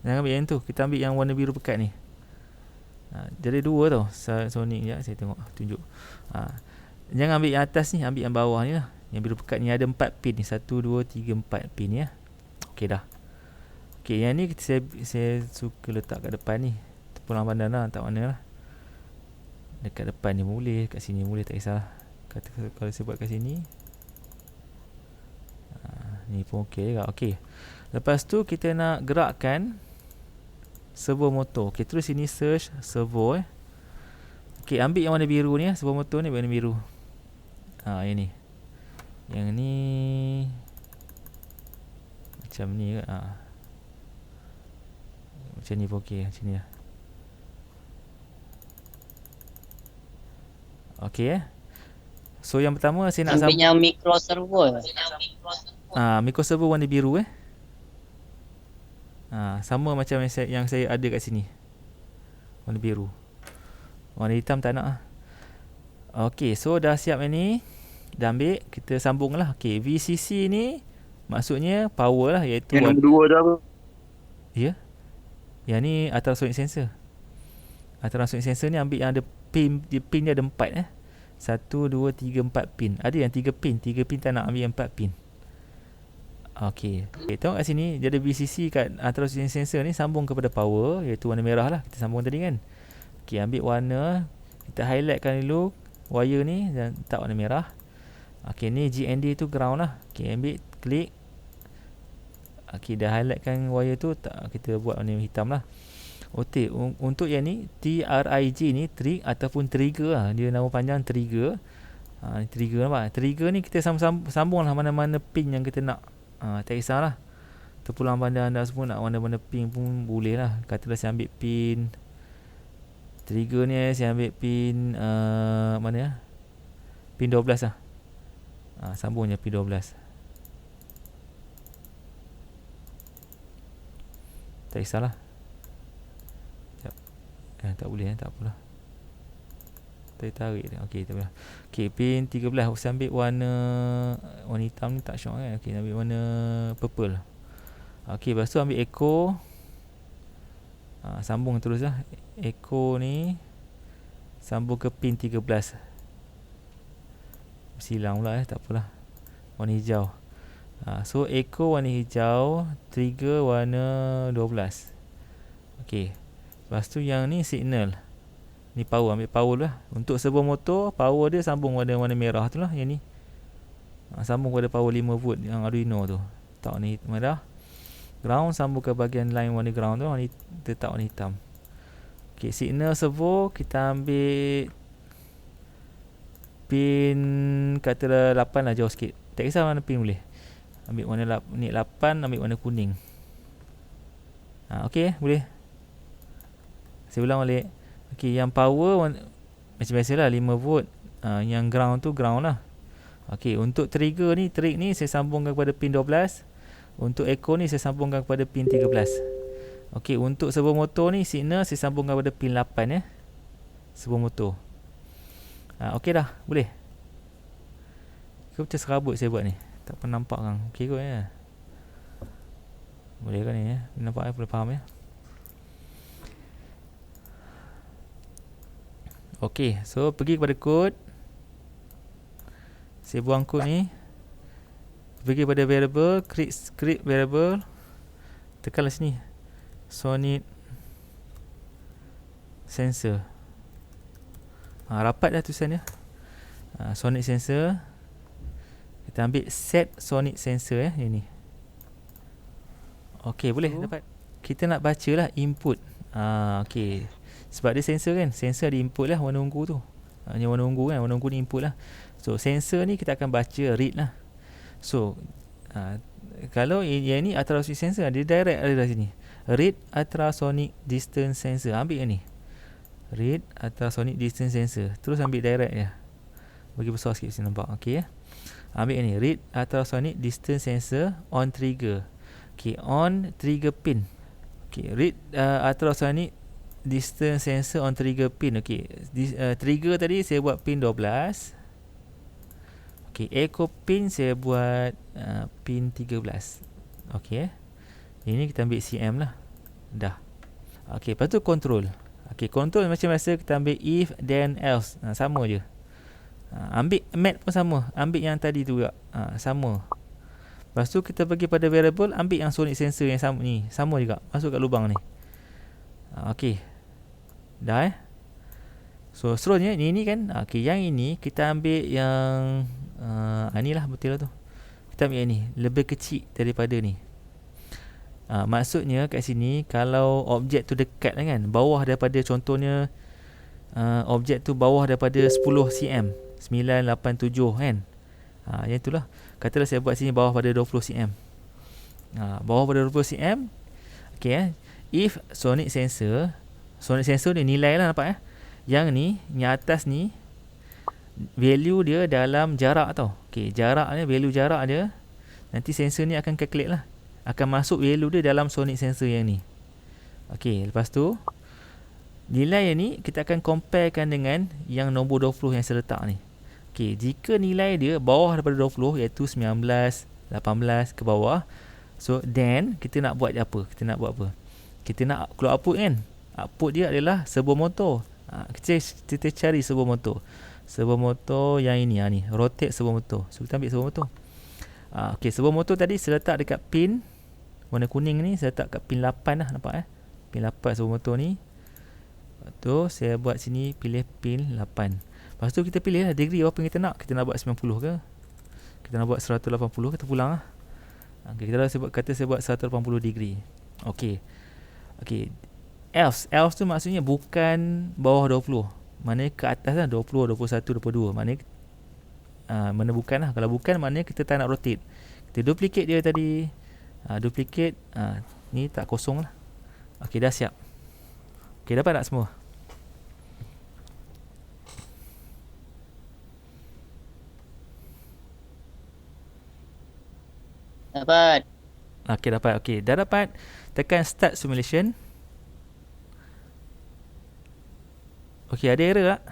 Jangan ambil yang tu. Kita ambil yang warna biru pekat ni. Jadi dua tau Sonic. Sekejap saya tengok tunjuk. Jangan ambil yang atas ni, ambil yang bawah ni lah. Yang biru pekat ni ada 4 pin ni. 1, 2, 3, 4 pin ya. Okey dah. Okey, yang ni saya suka letak kat depan ni. Pulang pandan lah, tak mana lah. Dekat depan ni boleh, kat sini boleh, tak kisah. Kalau saya buat kat sini, ni pun okey juga. Okey, lepas tu kita nak gerakkan servo motor. Okey, terus sini search servo Okey, ambil yang warna biru ni servo motor ni warna biru. Yang ni. Yang ni macam ni ke? Macam ni pun okey, macam ni lah. Okey So yang pertama saya nak ambil yang micro servo. Micro servo warna biru sama macam yang saya ada kat sini. Warna biru. Warna hitam tak nak Okey, so dah siap yang ni. Dah ambil, kita sambung lah. Okey, VCC ni maksudnya power lah, iaitu yang nombor 2 dah apa? Ya. Yang ni ultrasonic sensor. Ultrasonic sensor ni ambil yang ada pin dia ada 4 1, 2, 3, 4 pin. Ada yang 3 pin. 3 pin tak nak ambil yang 4 pin. Okey, tengok kat sini dia ada VCC kat ultrasonic sensor ni sambung kepada power, iaitu warna merah lah. Kita sambung tadi kan. Okey, ambil warna, kita highlightkan dulu wire ni dan letak warna merah. Okey, ni GND tu ground lah. Okey, ambil klik. Okey, dah highlightkan wire tu, kita buat warna hitam lah. Okey, untuk yang ni TRIG ni trig ataupun trigger lah. Dia nama panjang trigger. Ni trigger nampak. Trigger ni kita sambung lah mana-mana pin yang kita nak. Tak kisahlah. terpulang pada anda semua nak warna-warna pink pun boleh lah. Katalah saya ambil pin trigger ni, saya ambil pin mana ya, pin 12 lah. Sambung je pin 12. Tak kisahlah. Tak boleh, tak apalah. Tarik dia. Okey, tak apa. Okey, pin 13 saya ambil warna hitam ni tak syok kan. Okey, ambil warna purple. Okey, lepas tu ambil echo. Sambung terus lah. Echo ni sambung ke pin 13. Silang pula tak apalah. Warna hijau. So echo warna hijau, trigger warna 12. Okey. Lepas tu yang ni signal. Ni power, ambil power lah. Untuk servo motor, power dia sambung warna merah tu lah, yang ni. Sambung pada power 5 volt yang Arduino tu. Tak warna merah. Ground sambung ke bahagian line warna ground tu, warna letak warna hitam. Okey, signal servo kita ambil pin katalah 8 lah, jauh sikit. Tak kisah mana pin boleh. Ambil warna ni 8, ambil warna kuning. Okey, boleh. Saya ulang balik. Okey, yang power macam biasalah 5 volt. Yang ground tu ground lah. Okey, untuk trigger ni, trig ni saya sambungkan kepada pin 12. Untuk echo ni saya sambungkan kepada pin 13. Okey, untuk servo motor ni signal saya sambungkan kepada pin 8 ya. Servo motor. Okey dah, boleh. Kau macam serabut saya buat ni. Tak pernah nampak kan. Okey kot ya. Boleh kan ni ya. Nampak boleh faham ya. Okey, so pergi kepada kod. Saya buang kod ni. Pergi pada variable, create script variable. Tekanlah sini. Sonic sensor. Rapat dah tulisan dia. Sonic sensor. Kita ambil set sonic sensor yang ni. Okey, boleh dapat. Kita nak baca lah input. Okey. Sebab dia sensor kan. Sensor ada input lah warna ungu tu. Ni warna ungu kan. Warna ungu ni input lah. So sensor ni kita akan baca read lah. So kalau yang ni ultrasonic sensor, dia direct ada dari sini. Read ultrasonic distance sensor. Ambil yang ni. Read ultrasonic distance sensor. Terus ambil direct je. Bagi besar sikit sini nampak. Okey ya. Ambil yang ni. Read ultrasonic distance sensor on trigger. Okey, on trigger pin. Okey, read ultrasonic distance sensor on trigger pin. Okey, trigger tadi saya buat pin 12. Okey, echo pin saya buat pin 13. Okey. Ini kita ambil CM lah. Dah. Okey, lepas tu control. Okey, control macam biasa kita ambil if then else. Sama je. Ambil mat pun sama. Ambil yang tadi tu juga. Sama. Lepas tu kita pergi pada variable, ambil yang sonic sensor yang sama ni. Sama juga. Masuk kat lubang ni. Okey. Dah So seterusnya ni kan. Okey, yang ini kita ambil yang ni lah, betul lah tu. Kita ambil yang ni, lebih kecil daripada ni. Maksudnya kat sini kalau objek tu dekat lah kan, bawah daripada contohnya objek tu bawah daripada 10 cm, 987 kan. Yang itulah. Katalah saya buat sini bawah pada 20 cm. Bawah pada 20 cm. Okey if sonic sensor ni nilai lah, nampak yang ni, yang atas ni value dia dalam jarak tau. Okey, jarak ni, value jarak dia nanti sensor ni akan calculate lah. Akan masuk value dia dalam sonic sensor yang ni. Okey, lepas tu nilai yang ni kita akan comparekan dengan yang nombor 20 yang saya letak ni. Okey, jika nilai dia bawah daripada 20 iaitu 19, 18 ke bawah, so then kita nak buat apa? Kita nak buat apa? Kita nak keluar output kan. Output dia adalah servo motor. Kita cari servo motor. Servo motor yang ini ni, rotate servo motor. So kita ambil servo motor. Okey, servo motor tadi saya letak dekat pin warna kuning ni, saya letak kat pin 8 lah, nampak pin 8 servo motor ni. Lepas tu saya buat sini, pilih pin 8. Lepas tu kita pilih lah degree apa yang kita nak. Kita nak buat 90 ke? Kita nak buat 180 ke? Kita pulang lah. Okay, kata saya buat 180 degree. Okey. Okey. Else tu maksudnya bukan bawah 20. Maknanya ke atas lah, 20, 21, 22. Maknanya mana bukan lah. Kalau bukan maknanya kita tak nak rotate. Kita duplicate dia tadi. Duplicate. Ni tak kosong lah. Okey, dah siap. Okey, dapat tak semua? Dapat. Okey, dapat. Okey, dah dapat. Tekan start simulation. Okey, ada error tak?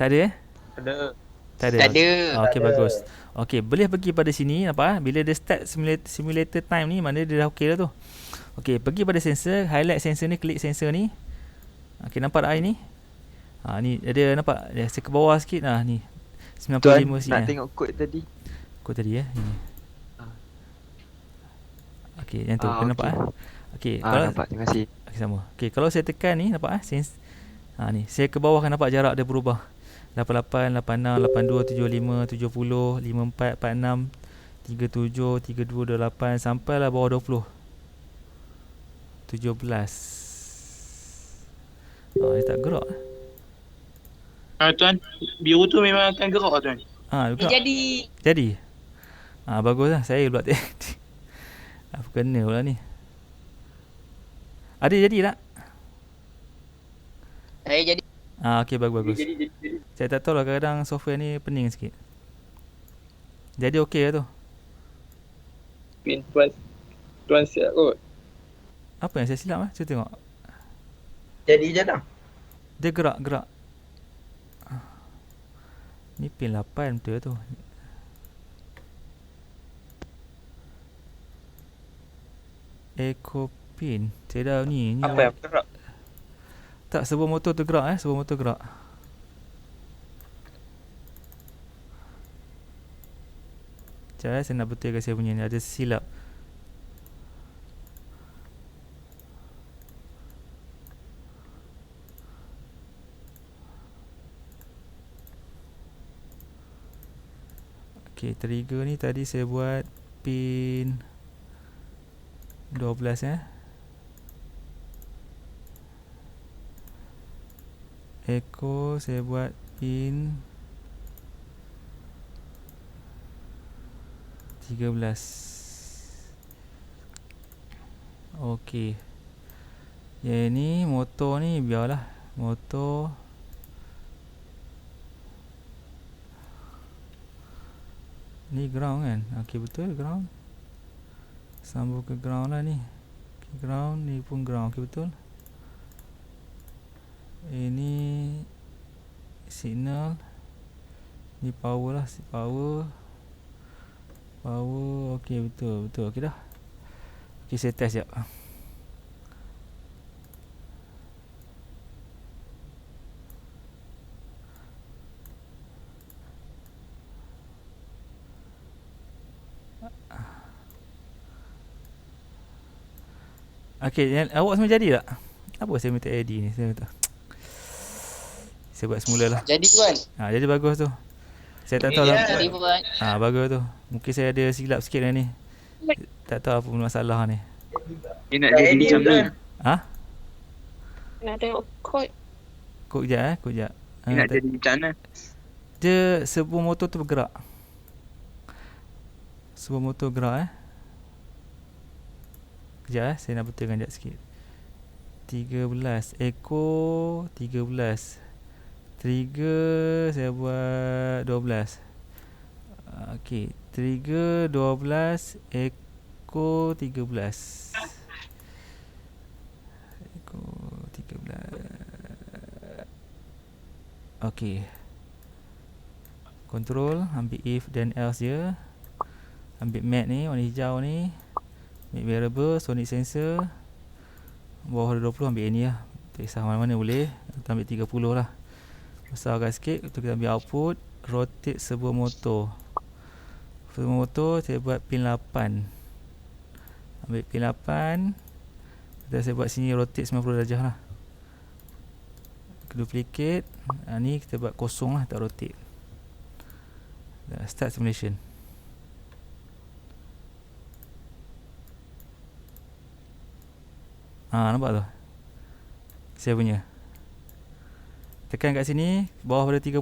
Tak ada Ada. Tak ada. Tak ada. Okey, bagus. Okey, boleh pergi pada sini, nampak bila dia start simulator time ni, mana dia dah okey dah tu. Okey, pergi pada sensor, highlight sensor ni, klik sensor ni. Okey, nampak tak ni? Ni ada, nampak? Dia ke bawah sikit. Ni. 95 Tuan sini. nak tengok kod tadi. Kod tadi ini. Ah. Okey, yang tu kena nampak Okey, Nampak, terima kasih. okey, sama. Okey, kalau saya tekan ni, nampak ni, saya ke bawah kan, nampak jarak dia berubah. 88, 86, 82, 75, 70, 54, 46, 37, 32, 28 sampailah bawah 20. 17. Dia tak gerak. Tuan, biru tu memang akan gerak tuan. Dia Gerak. Jadi. Baguslah, saya pula tadi. Apa kena pula ni? Ada jadi tak? Saya jadi. Okey, bagus. Jadi. Saya tak tahu lah, kadang software ni pening sikit. Jadi okey lah tu. Pin tuan siap kot. Apa yang saya silap Cuba tengok. Jadi je dah. Dia gerak. Ni pin 8 betul tu. Echo pin. Saya dah ni Apa yang gerak? tak, sebuah motor tu gerak sebuah motor gerak. Sekejap saya nak betulkan saya punya ni, ada silap. Okey, trigger ni tadi saya buat pin 12 Echo saya buat pin 13. Okey. Yang ni motor ni biarlah. Motor ni ground kan. Okey, betul ground. Sambung ke ground lah ni. Okay, ground ni pun ground. Okey, betul. Ini signal. Ni power lah, power. Okey, betul. Okey dah. Okey, saya test jap. Okey, awak semua jadi tak? Apa saya minta ID ni? Saya buat semula lah. Jadi tuan. Jadi bagus tu. Saya tak tahu lah. Jadi tuan. Bagus tu. Mungkin saya ada silap sikit lah ni. Tak tahu apa masalah ni. Dia nak jadi macam mana? Nak tengok kod. Kod kejap kejap. Dia nak jadi macam mana? Dia sebuah motor tu bergerak. Sebuah motor gerak Kejap saya nak betulkan sekejap sikit. 13 Echo 13. Trigger saya buat 12. Okey, trigger 12, Echo 13. Echo 13. Okey. Control, ambil if then else je. Ambil map ni, warna hijau ni. Make variable, sonic sensor. Bawah 20 ambil ni lah. Tak kisah mana-mana boleh. Kita ambil 30 lah. Besarkan sikit. Lepas tu kita ambil output. Rotate sebuah motor. Sebuah motor saya buat pin 8. Ambil pin 8. Dan saya buat sini rotate 90 darjah lah. Duplicate. Ni kita buat kosong lah, tak rotate. Start simulation. Nampak tu saya punya. Tekan kat sini, bawah pada 30.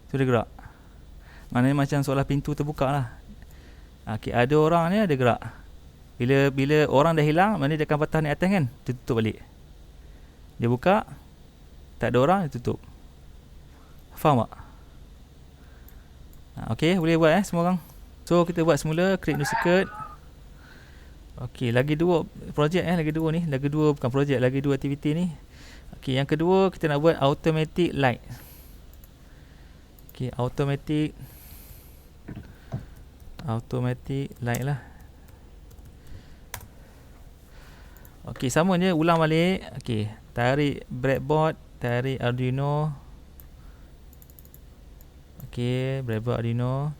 Tu dia gerak. Maknanya macam seolah pintu terbuka lah. Okey, ada orang ni ada gerak. Bila orang dah hilang, maknanya dia akan patah naik atas kan, dia tutup balik. Dia buka, tak ada orang, dia tutup. Faham tak? Okey, boleh buat semua orang. So kita buat semula create new circuit. Okey, lagi dua projek lagi dua ni, lagi dua bukan projek, lagi dua aktiviti ni. Okey, yang kedua kita nak buat automatic light. Okey, automatic light lah. Okey, sama je, ulang balik. Okey, tarik breadboard, tarik Arduino. Okey, breadboard Arduino.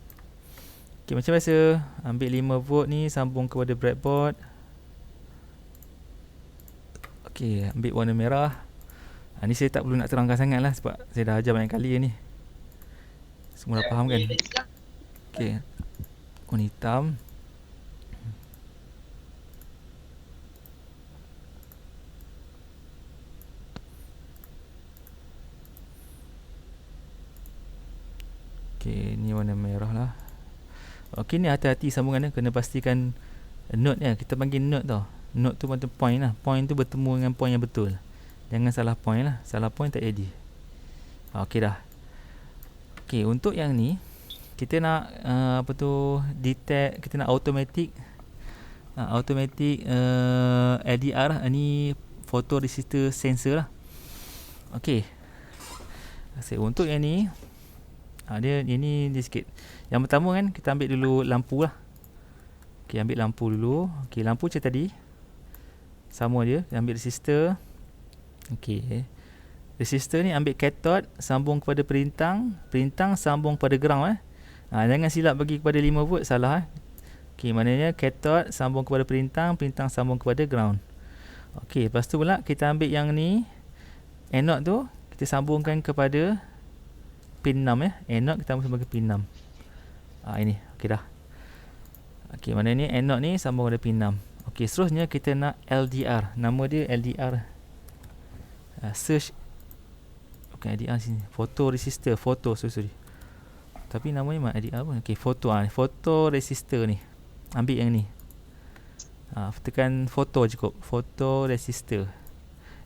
Okey, macam biasa, ambil 5 volt ni sambung kepada breadboard. Okey, ambil warna merah. Ni saya tak perlu nak terangkan sangat lah sebab saya dah ajar banyak kali ni. Semua dah faham kan? Okey, warna hitam. Okey, ni warna merah lah. Okey, ni hati-hati sambungan dia, kena pastikan node dia. Kita panggil node tau. Node tu macam point lah. Point tu bertemu dengan point yang betul. Jangan salah point lah. Salah point tak jadi. Okey dah. Okey, untuk yang ni kita nak detect, kita nak automatic LDR lah. Ni photoresistor sensor lah. Okey. Untuk yang ni dia ini sikit. Yang pertama kan kita ambil dulu lampu lah. Okey, ambil lampu dulu. Okey, lampu macam tadi. Sama dia, ambil resistor. Okey. Resistor ni ambil cathode, sambung kepada perintang, perintang sambung pada ground jangan silap bagi kepada 5 volt, salah Okey, maknanya cathode sambung kepada perintang, perintang sambung kepada ground. Okey, lepas tu pula kita ambil yang ni, anode tu kita sambungkan kepada pin 6 anode kita sambung ke pin 6. Ini okey dah. Okey, maknanya ni anode ni sambung kepada pin 6. Okey, seterusnya kita nak LDR. Nama dia LDR. Search. Okey, LDR sini. Photoresistor, sorry. Tapi namanya LDR pun. Okey, photoresistor ni. Ambil yang ni. Tekan foto cukup. Photoresistor.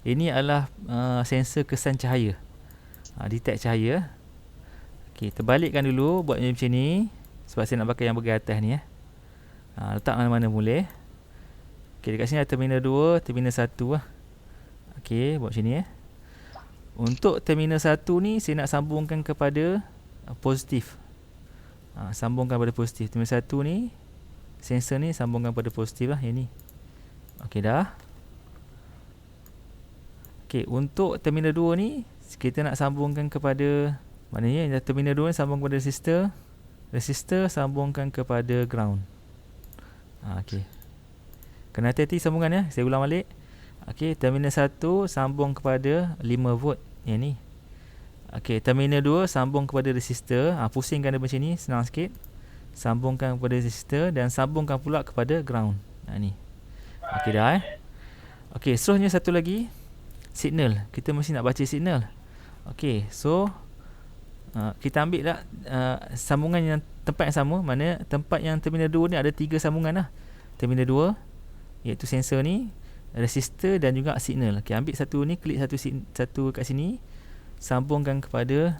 Ini adalah sensor kesan cahaya. Detect cahaya. Okey, terbalikkan dulu, buat macam ni sebab saya nak pakai yang bahagian atas ni letak mana-mana boleh. Okey, dekat sini ada terminal 2, terminal 1 lah. Okey, buat macam ni Untuk terminal 1 ni saya nak sambungkan kepada positif. Sambungkan pada positif. Terminal 1 ni, sensor ni sambungkan pada positif lah yang ni. Okey dah. Okey, untuk terminal 2 ni kita nak sambungkan kepada, maknanya terminal 2 ni sambung kepada resistor. Resistor sambungkan kepada ground. Okey. Kena hati-hati sambungan Saya ulang balik. Okey, terminal 1 sambung kepada 5 volt yang ni. Okey, terminal 2 sambung kepada resistor. Pusingkan dia macam ni, senang sikit. Sambungkan kepada resistor dan sambungkan pula kepada ground. Ni. Okey dah Okey, seterusnya satu lagi, signal. Kita mesti nak baca signal. Okey, so kita ambil lah sambungan yang tempat yang sama. Mana tempat yang terminal 2 ni ada 3 sambungan lah. Terminal 2 iaitu sensor ni, resistor dan juga signal. Okey, ambil satu ni, klik satu kat sini, sambungkan kepada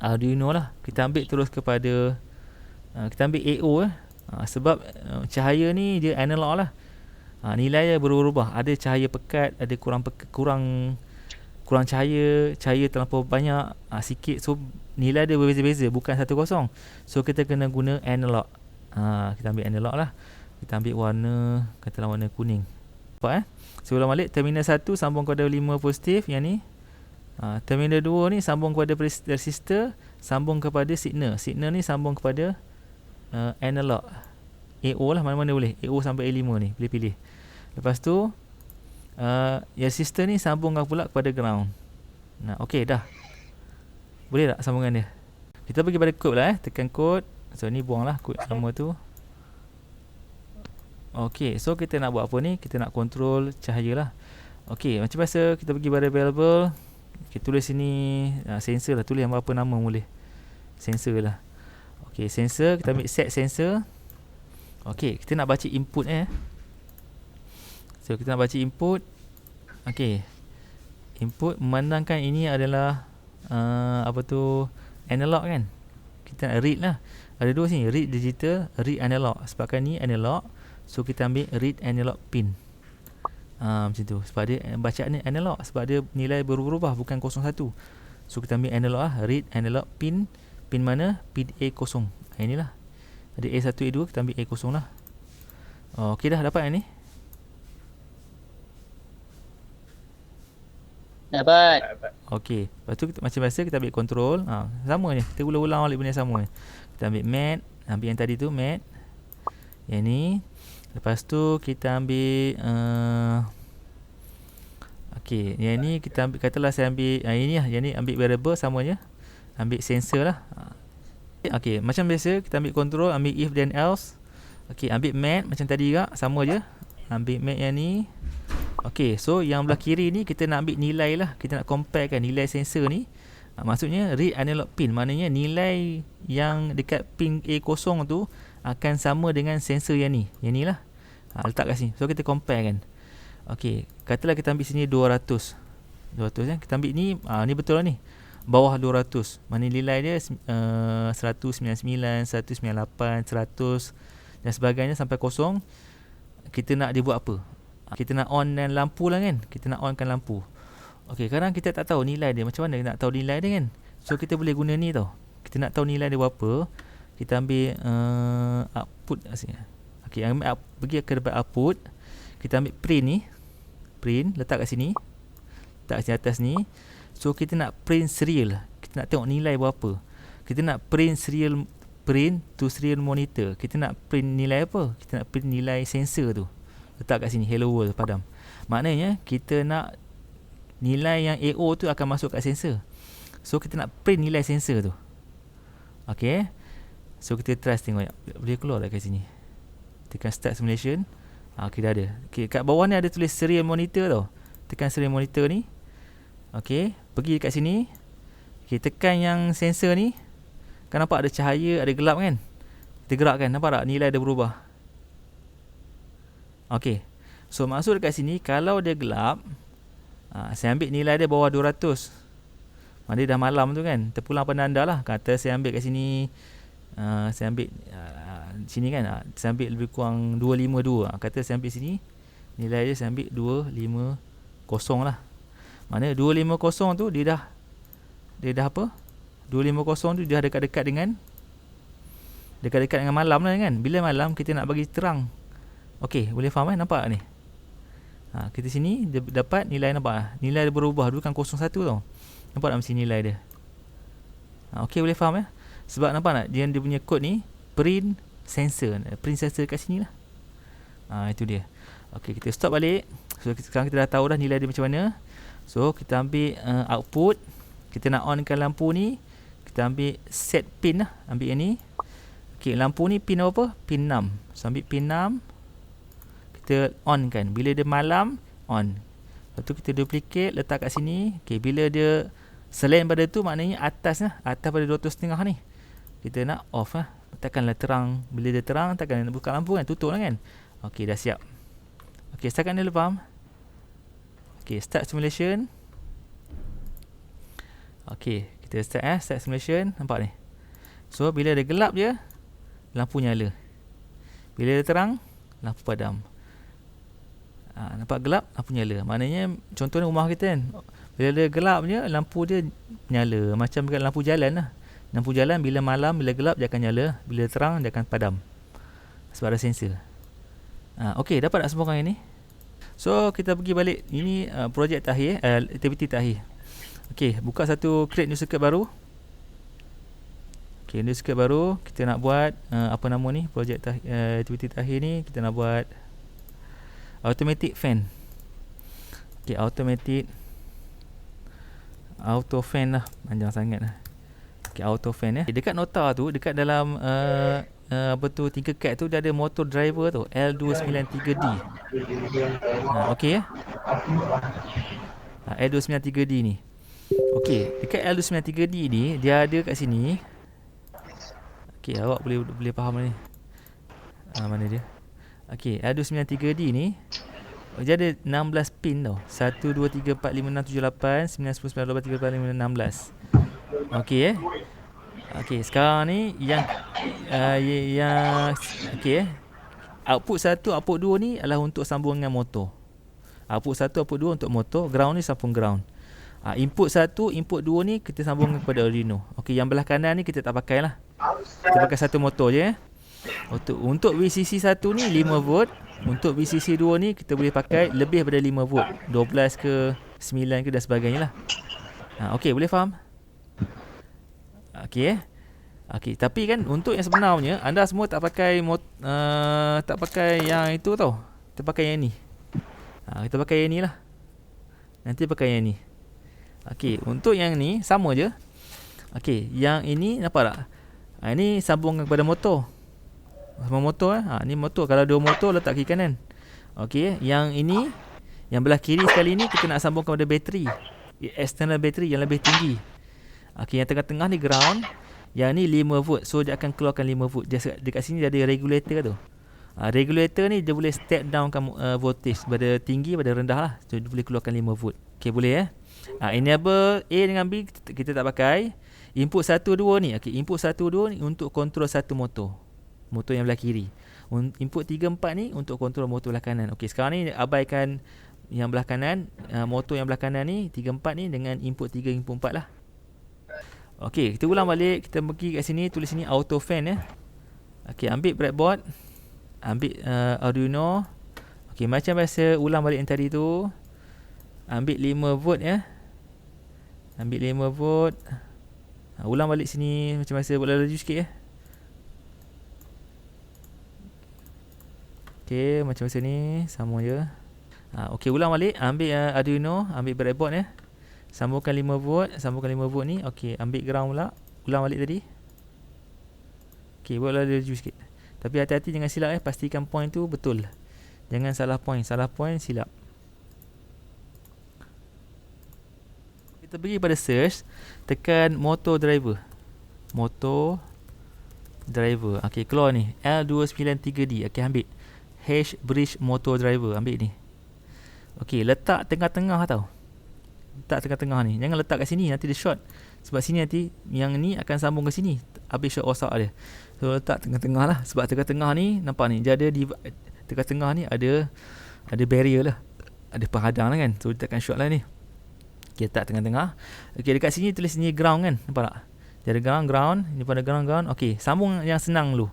Arduino lah. Kita ambil terus kepada kita ambil AO sebab cahaya ni dia analog lah. Nilai dia berubah-ubah. Ada cahaya pekat, ada kurang cahaya terlampau banyak, sikit. So nilai dia berbeza-beza, bukan 1-0. So kita kena guna analog. Kita ambil analog lah. Kita ambil warna, katalah warna kuning. Nampak Saya ulang balik. Terminal 1 sambung kepada 5 positif yang ni. Terminal 2 ni sambung kepada resistor, sambung kepada signal. Signal ni sambung kepada analog. AO lah, mana-mana boleh. AO sampai A5 ni, boleh pilih. Lepas tu resistor ni sambungkan pula kepada ground. Okey dah. Boleh tak sambungan dia? Kita pergi pada kod pula tekan kod. So ni buanglah kod lama tu. Okey, so kita nak buat apa ni? Kita nak kontrol cahaya lah. Okey, macam biasa kita pergi pada variable. Kita tulis sini sensor lah, tulis apa nama boleh. Sensor lah. Okey, sensor, kita ambil set sensor. Okey, kita nak baca input So kita nak baca input. Okey. Input memandangkan ini adalah analog kan. Kita nak read lah. Ada dua sini, read digital, read analog. Sebabkan ni analog, so kita ambil read analog pin. Macam tu. Sebab dia bacaan ni analog, sebab dia nilai berubah-ubah, bukan 01. So kita ambil analog lah, read analog pin. Pin mana? Pin A0. Inilah. Ada A1, A2, kita ambil A0 lah. Okey dah, dapat yang ni? Dapat. Okey. Lepas tu kita, macam biasa kita ambil control. Sama je. Kita ulang-ulang balik benda sama je. Kita ambil mat, ambil yang tadi tu mat. Yang ni. Lepas tu kita ambil okey, yang ni kita ambil, katalah saya ambil ini lah, yang ni ambil variable sama je. Ambil sensor lah. Okey, macam biasa kita ambil control, ambil if then else. Okey, ambil mat macam tadi juga, sama je. Ambil mat yang ni. Okey, so yang belah kiri ni kita nak ambil nilai lah. Kita nak compare kan nilai sensor ni. Maksudnya read analog pin, maknanya nilai yang dekat pin A0 tu akan sama dengan sensor yang ni. Yang ni lah. Letak kat sini. So kita compare kan. Okey, katalah kita ambil sini 200 kan. Kita ambil ni, ni betul lah ni. Bawah 200. Mana nilai dia 199, 198, 100 dan sebagainya sampai kosong. Kita nak dia buat apa? Kita nak on dan lampu lah kan. Kita nak onkan lampu. Okey, sekarang kita tak tahu nilai dia. Macam mana kita nak tahu nilai dia kan? So kita boleh guna ni tau. Kita nak tahu nilai dia berapa. Kita ambil output sini. Okey, pergi ke depan output. Kita ambil print ni. Print, letak kat sini. Letak kat sini atas ni. So kita nak print serial. Kita nak tengok nilai berapa. Kita nak print serial, print to serial monitor. Kita nak print nilai apa? Kita nak print nilai sensor tu. Letak kat sini hello world padam. Maknanya kita nak nilai yang AO tu akan masuk kat sensor. So kita nak print nilai sensor tu. Okey. So kita try tengok. Boleh keluar tak kat sini. Tekan start simulation. Okey, dah ada. Okey, kat bawah ni ada tulis serial monitor tau. Tekan serial monitor ni. Okey, pergi dekat sini. Okey, tekan yang sensor ni. Kan nampak ada cahaya, ada gelap kan? Kita gerak kan, nampak tak nilai dia berubah. Okey. So maksud dekat sini, kalau dia gelap, saya ambil nilai dia bawah 200. Dia dah malam tu kan. Terpulang pada anda lah. Kata saya ambil kat sini, saya ambil sini kan, saya ambil lebih kurang 252. Kata saya ambil sini, nilai dia saya ambil 250 lah. Mana 250 tu dia dah apa? 250 tu dia dekat-dekat dengan malam lah kan. Bila malam kita nak bagi terang. Okey, boleh faham kan? Nampak ni? Kita sini dia dapat nilai, nampak? Nilai dia berubah. Dulu kan 01 tau. Nampak tak mesti nilai dia? Okey, boleh faham ya? Sebab nampak tak? Dia punya kod ni print sensor. Print sensor kat sini lah. Itu dia. Okey, kita stop balik. So sekarang kita dah tahu dah nilai dia macam mana. So kita ambil output. Kita nak onkan lampu ni. Kita ambil set pin lah. Ambil yang ni. Okey, lampu ni pin apa? Pin 6. So ambil pin 6. Kita on kan. Bila dia malam, on. Lepas tu kita duplicate, letak kat sini. Okey, bila dia selain pada tu, maknanya atas lah. Atas pada 200.5 ni. Kita nak off lah. Takkanlah terang. Bila dia terang, takkan nak buka lampu kan. Tutup lah kan. Okey, dah siap. Okey, setakat ni faham? Okey, start simulation. Okey, kita start simulation. Nampak ni. So, bila dia gelap je, lampu nyala. Bila dia terang, lampu padam. Nampak gelap, lampu nyala. Maknanya contohnya rumah kita kan, bila dia gelap je, lampu dia nyala. Macam dekat lampu jalan lah. Lampu jalan bila malam, bila gelap dia akan nyala. Bila terang dia akan padam. Sebab ada sensor. Okey, dapat tak semua orang ini? So kita pergi balik. Ini projek terakhir, aktiviti terakhir. Okey, buka satu create new circuit baru. Okey, new circuit baru. Kita nak buat apa nama ni? Projek aktiviti terakhir ni kita nak buat automatic fan. Okey, auto fan lah. Panjang sangat lah. Okey, auto fan ya. Dekat nota tu, dekat dalam Tinkercad tu dia ada motor driver tu L293D. Okey ya. L293D ni. Okey, dekat L293D ni dia ada kat sini. Okey, awak boleh faham ni. Mana dia? Okey, Arduino 93D ni dia ada 16 pin tau. 1 2 3 4 5 6 7 8 9 10 11 12 13 14 15 16. Okey Okey, sekarang ni yang okey output 1, output 2 ni adalah untuk sambung dengan motor. Output 1, output 2 untuk motor, ground ni sambung ground. Input 1, input 2 ni kita sambung kepada Arduino. Okey, yang belah kanan ni kita tak pakai lah. Kita pakai satu motor je. Untuk VCC 1 ni 5 volt. Untuk VCC 2 ni kita boleh pakai lebih daripada 5 volt, 12 ke 9 ke dan sebagainya lah. Okey, boleh faham? Okey Okey, tapi kan untuk yang sebenarnya anda semua tak pakai tak pakai yang itu tau. Kita pakai yang ni. Kita pakai yang ni lah. Nanti pakai yang ni. Okey, untuk yang ni sama je. Okey, yang ini nampak tak? Ini sambung kepada motor. Sama motor ni motor. Kalau dua motor letak kiri kanan. Okey, yang ini yang belah kiri sekali ni kita nak sambung kepada bateri. External bateri yang lebih tinggi. Okey, yang tengah-tengah ni ground. Yang ni 5 volt. So dia akan keluarkan 5 volt. Dekat sini dia ada regulator tu. Regulator ni dia boleh step downkan voltage pada tinggi pada rendah lah. So dia boleh keluarkan 5 volt. Okey, boleh enable A dengan B kita tak pakai. Input 1 2 ni. Okey, input 1 2 ni untuk kontrol satu motor. Motor yang belah kiri. Input 3 4 ni untuk kontrol motor belah kanan. Okey, sekarang ni abaikan yang belah kanan, motor yang belah kanan ni 3 4 ni dengan input 3 input 4 lah. Okey, kita ulang balik. Kita pergi kat sini, tulis sini auto fan Okey, ambil breadboard, ambil Arduino. Okey, macam biasa ulang balik yang tadi tu. Ambil 5 volt Ambil 5 volt. Ulang balik sini macam biasa, buat laju sikit Okey, macam biasa ni, sama je. Okey, ulang balik, ambil Arduino, ambil breadboard sambungkan 5 volt, sambungkan 5 volt ni. Okey, ambil ground pula. Ulang balik tadi. Okey, buatlah laju sikit. Tapi hati-hati jangan silap pastikan point tu betul. Jangan salah point silap. Kita pergi pada search, tekan motor driver. Okey, keluar ni L293D. Okey, ambil H bridge motor driver, ambil ni. Okey, letak tengah-tengah tau. Letak tengah-tengah ni. Jangan letak kat sini, nanti dia short. Sebab sini nanti yang ni akan sambung ke sini. Habis short rosak dia. So letak tengah-tengah lah. Sebab tengah-tengah ni nampak ni, dia ada di tengah-tengah ni ada barrier lah. Ada penghadang lah kan. So dia takkan short lah ni. Okey, letak tengah-tengah. Okey, dekat sini tulis ni ground kan. Nampak tak? Dia ada ground. Ni pada ground. Okey, sambung yang senang dulu.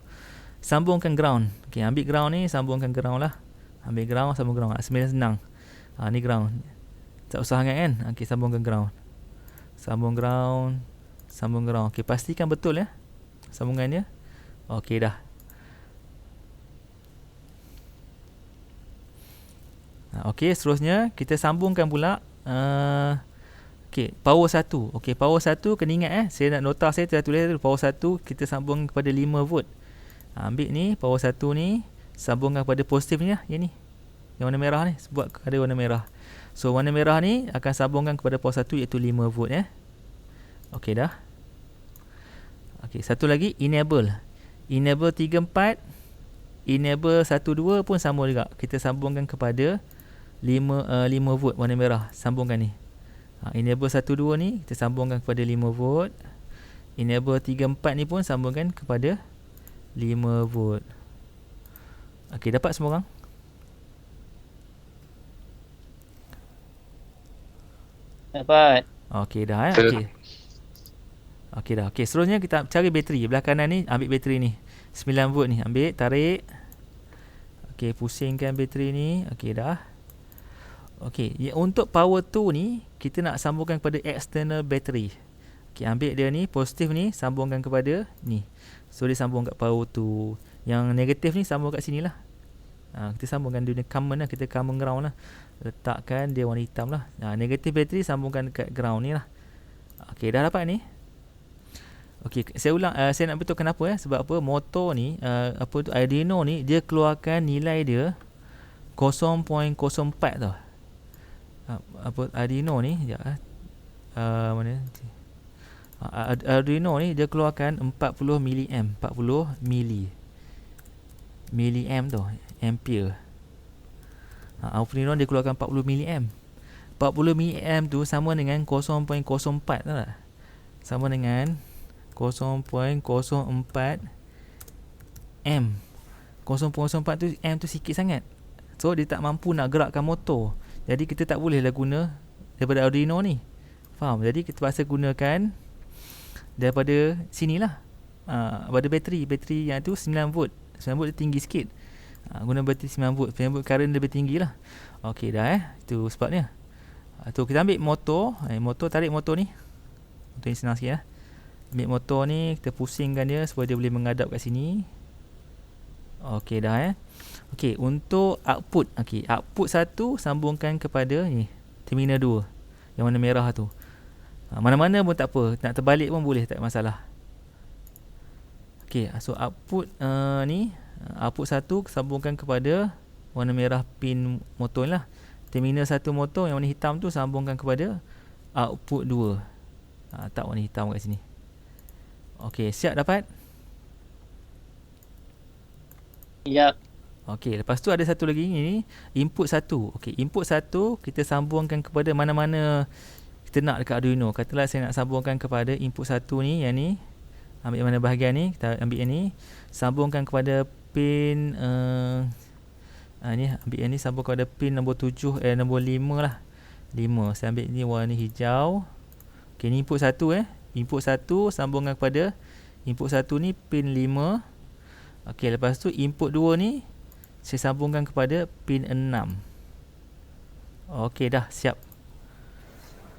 Sambungkan ground. Okey, ambil ground ni, sambungkan ground lah. Ambil ground, sambung ground. Sebenarnya senang. Ni ground. Tak usah sangat kan. Okey, sambungkan ground. Sambung ground. Okey, pastikan betul sambungan dia. Okey dah. Okey, seterusnya kita sambungkan pula okey, power 1. Okey, power 1 kena ingat saya nak nota saya tulis power 1 kita sambung kepada 5 volt. Ambil ni power 1 ni, sambungkan kepada positif ni yang ni. Yang warna merah ni, sebab ada warna merah. So warna merah ni akan sambungkan kepada power 1 iaitu 5 volt Okey dah. Okey, satu lagi enable 3 4, enable 1 2 pun sama juga. Kita sambungkan kepada 5 volt warna merah, sambungkan ni. Enable 1 2 ni kita sambungkan kepada 5 volt. Enable 3 4 ni pun sambungkan kepada 5 volt. Okey, dapat semua orang? Dapat. Okey dah Okey dah. Okey, seterusnya kita cari bateri. Belah kanan ni ambil bateri ni. 9 volt ni, ambil, tarik. Okey, pusingkan bateri ni. Okey dah. Okey, untuk power 2 ni kita nak sambungkan kepada external battery. Okey, ambil dia ni, positif ni sambungkan kepada ni. So dia sambung kat power 2. Yang negatif ni sambung kat sini lah. Kita sambungkan dia common lah, kita common ground lah. Letakkan dia warna hitam lah. Negatif bateri sambungkan kat ground ni lah. Okey, dah dapat ni. Okey, saya ulang, saya nak betulkan apa sebab apa motor ni Arduino ni dia keluarkan nilai dia 0.04 tau. Arduino ni sekejap mana Arduino ni dia keluarkan 40 milliamp. 40 milliamp tu, ampere. Arduino dia keluarkan 40 milliamp. 40 milliamp tu sama dengan 0.04, tahu tak? Sama dengan 0.04 amp. 0.04 tu amp tu sikit sangat. So dia tak mampu nak gerakkan motor. Jadi kita tak boleh lah guna daripada Arduino ni. Faham? Jadi kita terpaksa gunakan daripada sinilah. Pada bateri yang tu 9 volt. 9 volt dia tinggi sikit. Guna bateri 9 volt. 9 volt current lebih tinggi lah. Okey dah itu sebabnya. Tu kita ambil motor. Motor, tarik motor ni. Motor ni senang sikit lah. Ambil motor ni, kita pusingkan dia supaya dia boleh menghadap kat sini. Okey dah Okey, untuk output. Okey, output 1 sambungkan kepada ni, terminal 2 yang warna merah tu. Mana-mana pun tak apa. Nak terbalik pun boleh, tak masalah. Okey, so output ni, output 1 sambungkan kepada warna merah pin motor ni lah. Terminal 1 motor yang warna hitam tu sambungkan kepada output 2. Tak warna hitam kat sini. Okey, siap dapat? Ya. Okey, lepas tu ada satu lagi ni, input 1. Okey, input 1 kita sambungkan kepada mana-mana kita nak dekat Arduino. Katalah saya nak sambungkan kepada input 1 ni, yang ni. Ambil mana bahagian ni, kita ambil yang ni, sambungkan kepada pin ni, ambil yang ni sambung kepada pin nombor 7 nombor 5 lah. 5. Saya ambil ni warna hijau. Okey, ni input 1 Input 1 sambungkan kepada input 1 ni pin 5. Okey, lepas tu input 2 ni saya sambungkan kepada pin 6. Okey dah, siap.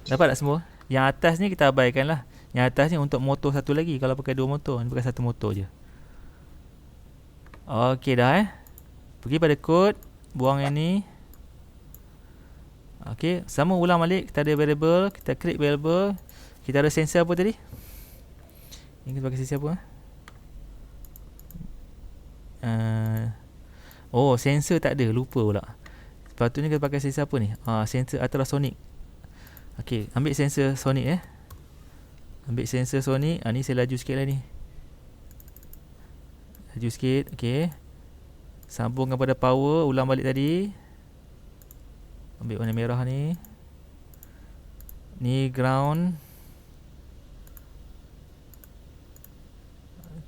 Dapat tak semua? Yang atas ni kita abaikan lah. Yang atas ni untuk motor satu lagi. Kalau pakai 2 motor, ni pakai 1 motor je. Okey dah Pergi pada kod, buang yang ni. Okey, sama ulang balik. Kita ada variable, kita create variable. Kita ada sensor apa tadi? Ini kita pakai sensor apa? Sensor tak ada, lupa pula. Sepatutnya kita pakai sensor apa ni? Sensor ultrasonic. Okey, ambil sensor sonic Ambil sensor sonic. Ni saya laju sikit lah ni. Laju sikit. Okey. Sambungkan pada power, ulang balik tadi. Ambil warna merah ni. Ni ground.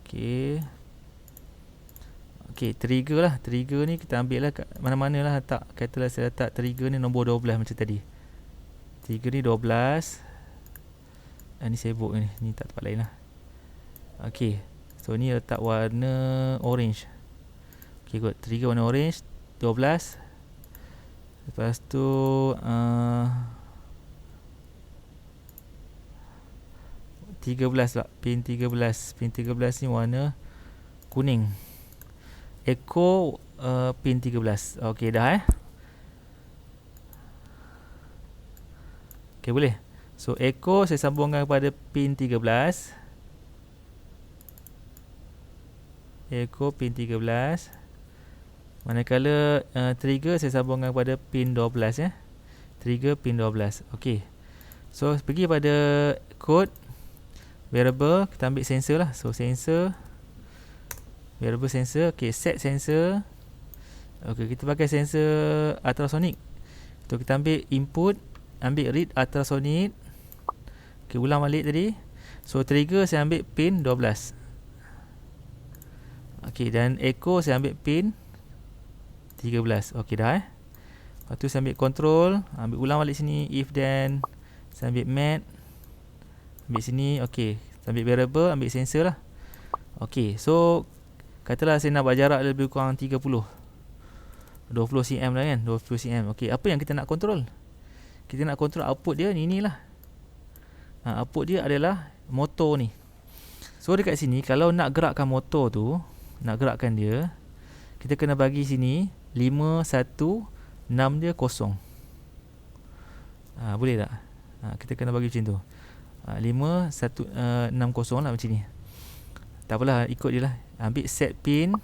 Okey. Okey, trigger lah. Trigger ni kita ambil lah kat mana-mana lah letak. Katalah saya letak trigger ni nombor 12 macam tadi. Trigger ni 12. Ni sibuk ni. Ni tak tempat lain lah. Okey. So ni letak warna orange. Okey, good. Trigger warna orange 12. Lepas tu uh, 13 lah. Pin 13. Pin 13 ni warna kuning. Echo pin 13. Okey dah Okey, boleh. So echo saya sambungkan kepada pin 13. Echo pin 13. Manakala trigger saya sambungkan kepada pin 12 Trigger pin 12. Okey. So pergi pada code variable, kita ambil sensor lah. So sensor, variable sensor. Okey, set sensor. Okey, kita pakai sensor ultrasonic. So kita ambil input, ambil read ultrasonic. Okey, ulang balik tadi. So trigger saya ambil pin 12. Okey, dan echo saya ambil pin 13. Okey dah Lepas tu saya ambil control, ambil ulang balik sini, if then. Saya ambil mat, ambil sini. Okey, saya ambil variable, ambil sensor lah. Okey, so katalah saya nak buat jarak lebih kurang 20 cm lah kan, 20 cm. Okey, apa yang kita nak control? Kita nak control output dia ni lah. Output dia adalah motor ni. So dekat sini, kalau nak gerakkan motor tu, nak gerakkan dia, kita kena bagi sini 5, 1, 6 dia kosong. Boleh tak? Kita kena bagi macam tu. 5, 1, 6 kosong lah macam ni. Tak apalah, ikut je lah. Ambil set pin,